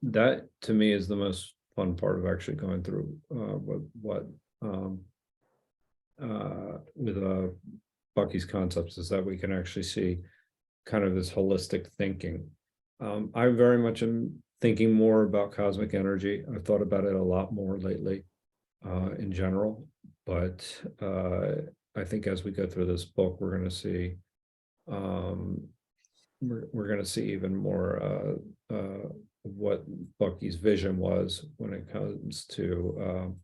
that to me is the most fun part of actually going through with Bucky's concepts, is that we can actually see kind of this holistic thinking. I very much am thinking more about cosmic energy. I've thought about it a lot more lately in general, but I think as we go through this book, we're going to see we're going to see even more what Bucky's vision was when it comes to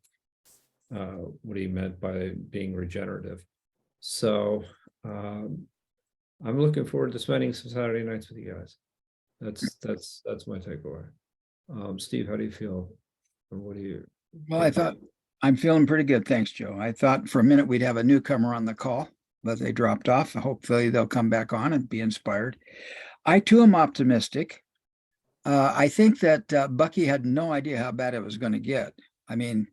what he meant by being regenerative. So I'm looking forward to spending some Saturday nights with you guys. That's my takeaway. Steve, how do you feel? And what do you? Well, I thought I'm feeling pretty good. Thanks, Joe. I thought for a minute we'd have a newcomer on the call, but they dropped off. Hopefully they'll come back on and be inspired. I too am optimistic. I think that Bucky had no idea how bad it was going to get. I mean,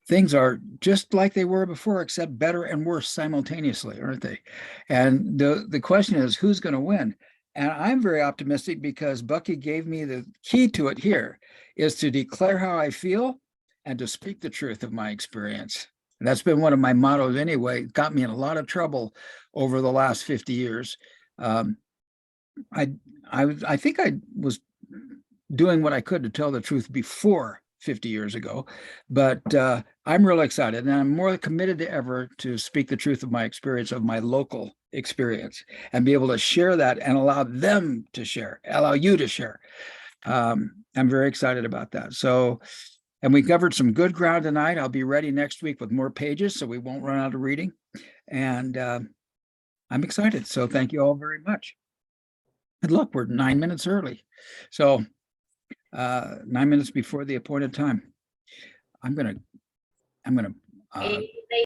things are just like they were before, except better and worse simultaneously, aren't they? And the question is, who's going to win? And I'm very optimistic because Bucky gave me the key to it here, is to declare how I feel and to speak the truth of my experience. And that's been one of my mottos anyway. It got me in a lot of trouble over the last 50 years. I think I was doing what I could to tell the truth before 50 years ago, but I'm really excited, and I'm more committed than ever to speak the truth of my experience, of my local experience, and be able to share that and allow them to share, allow you to share. I'm very excited about that. So, and we covered some good ground tonight. I'll be ready next week with more pages, so we won't run out of reading. And I'm excited. So thank you all very much. And look, we're 9 minutes early. So 9 minutes before the appointed time. I'm gonna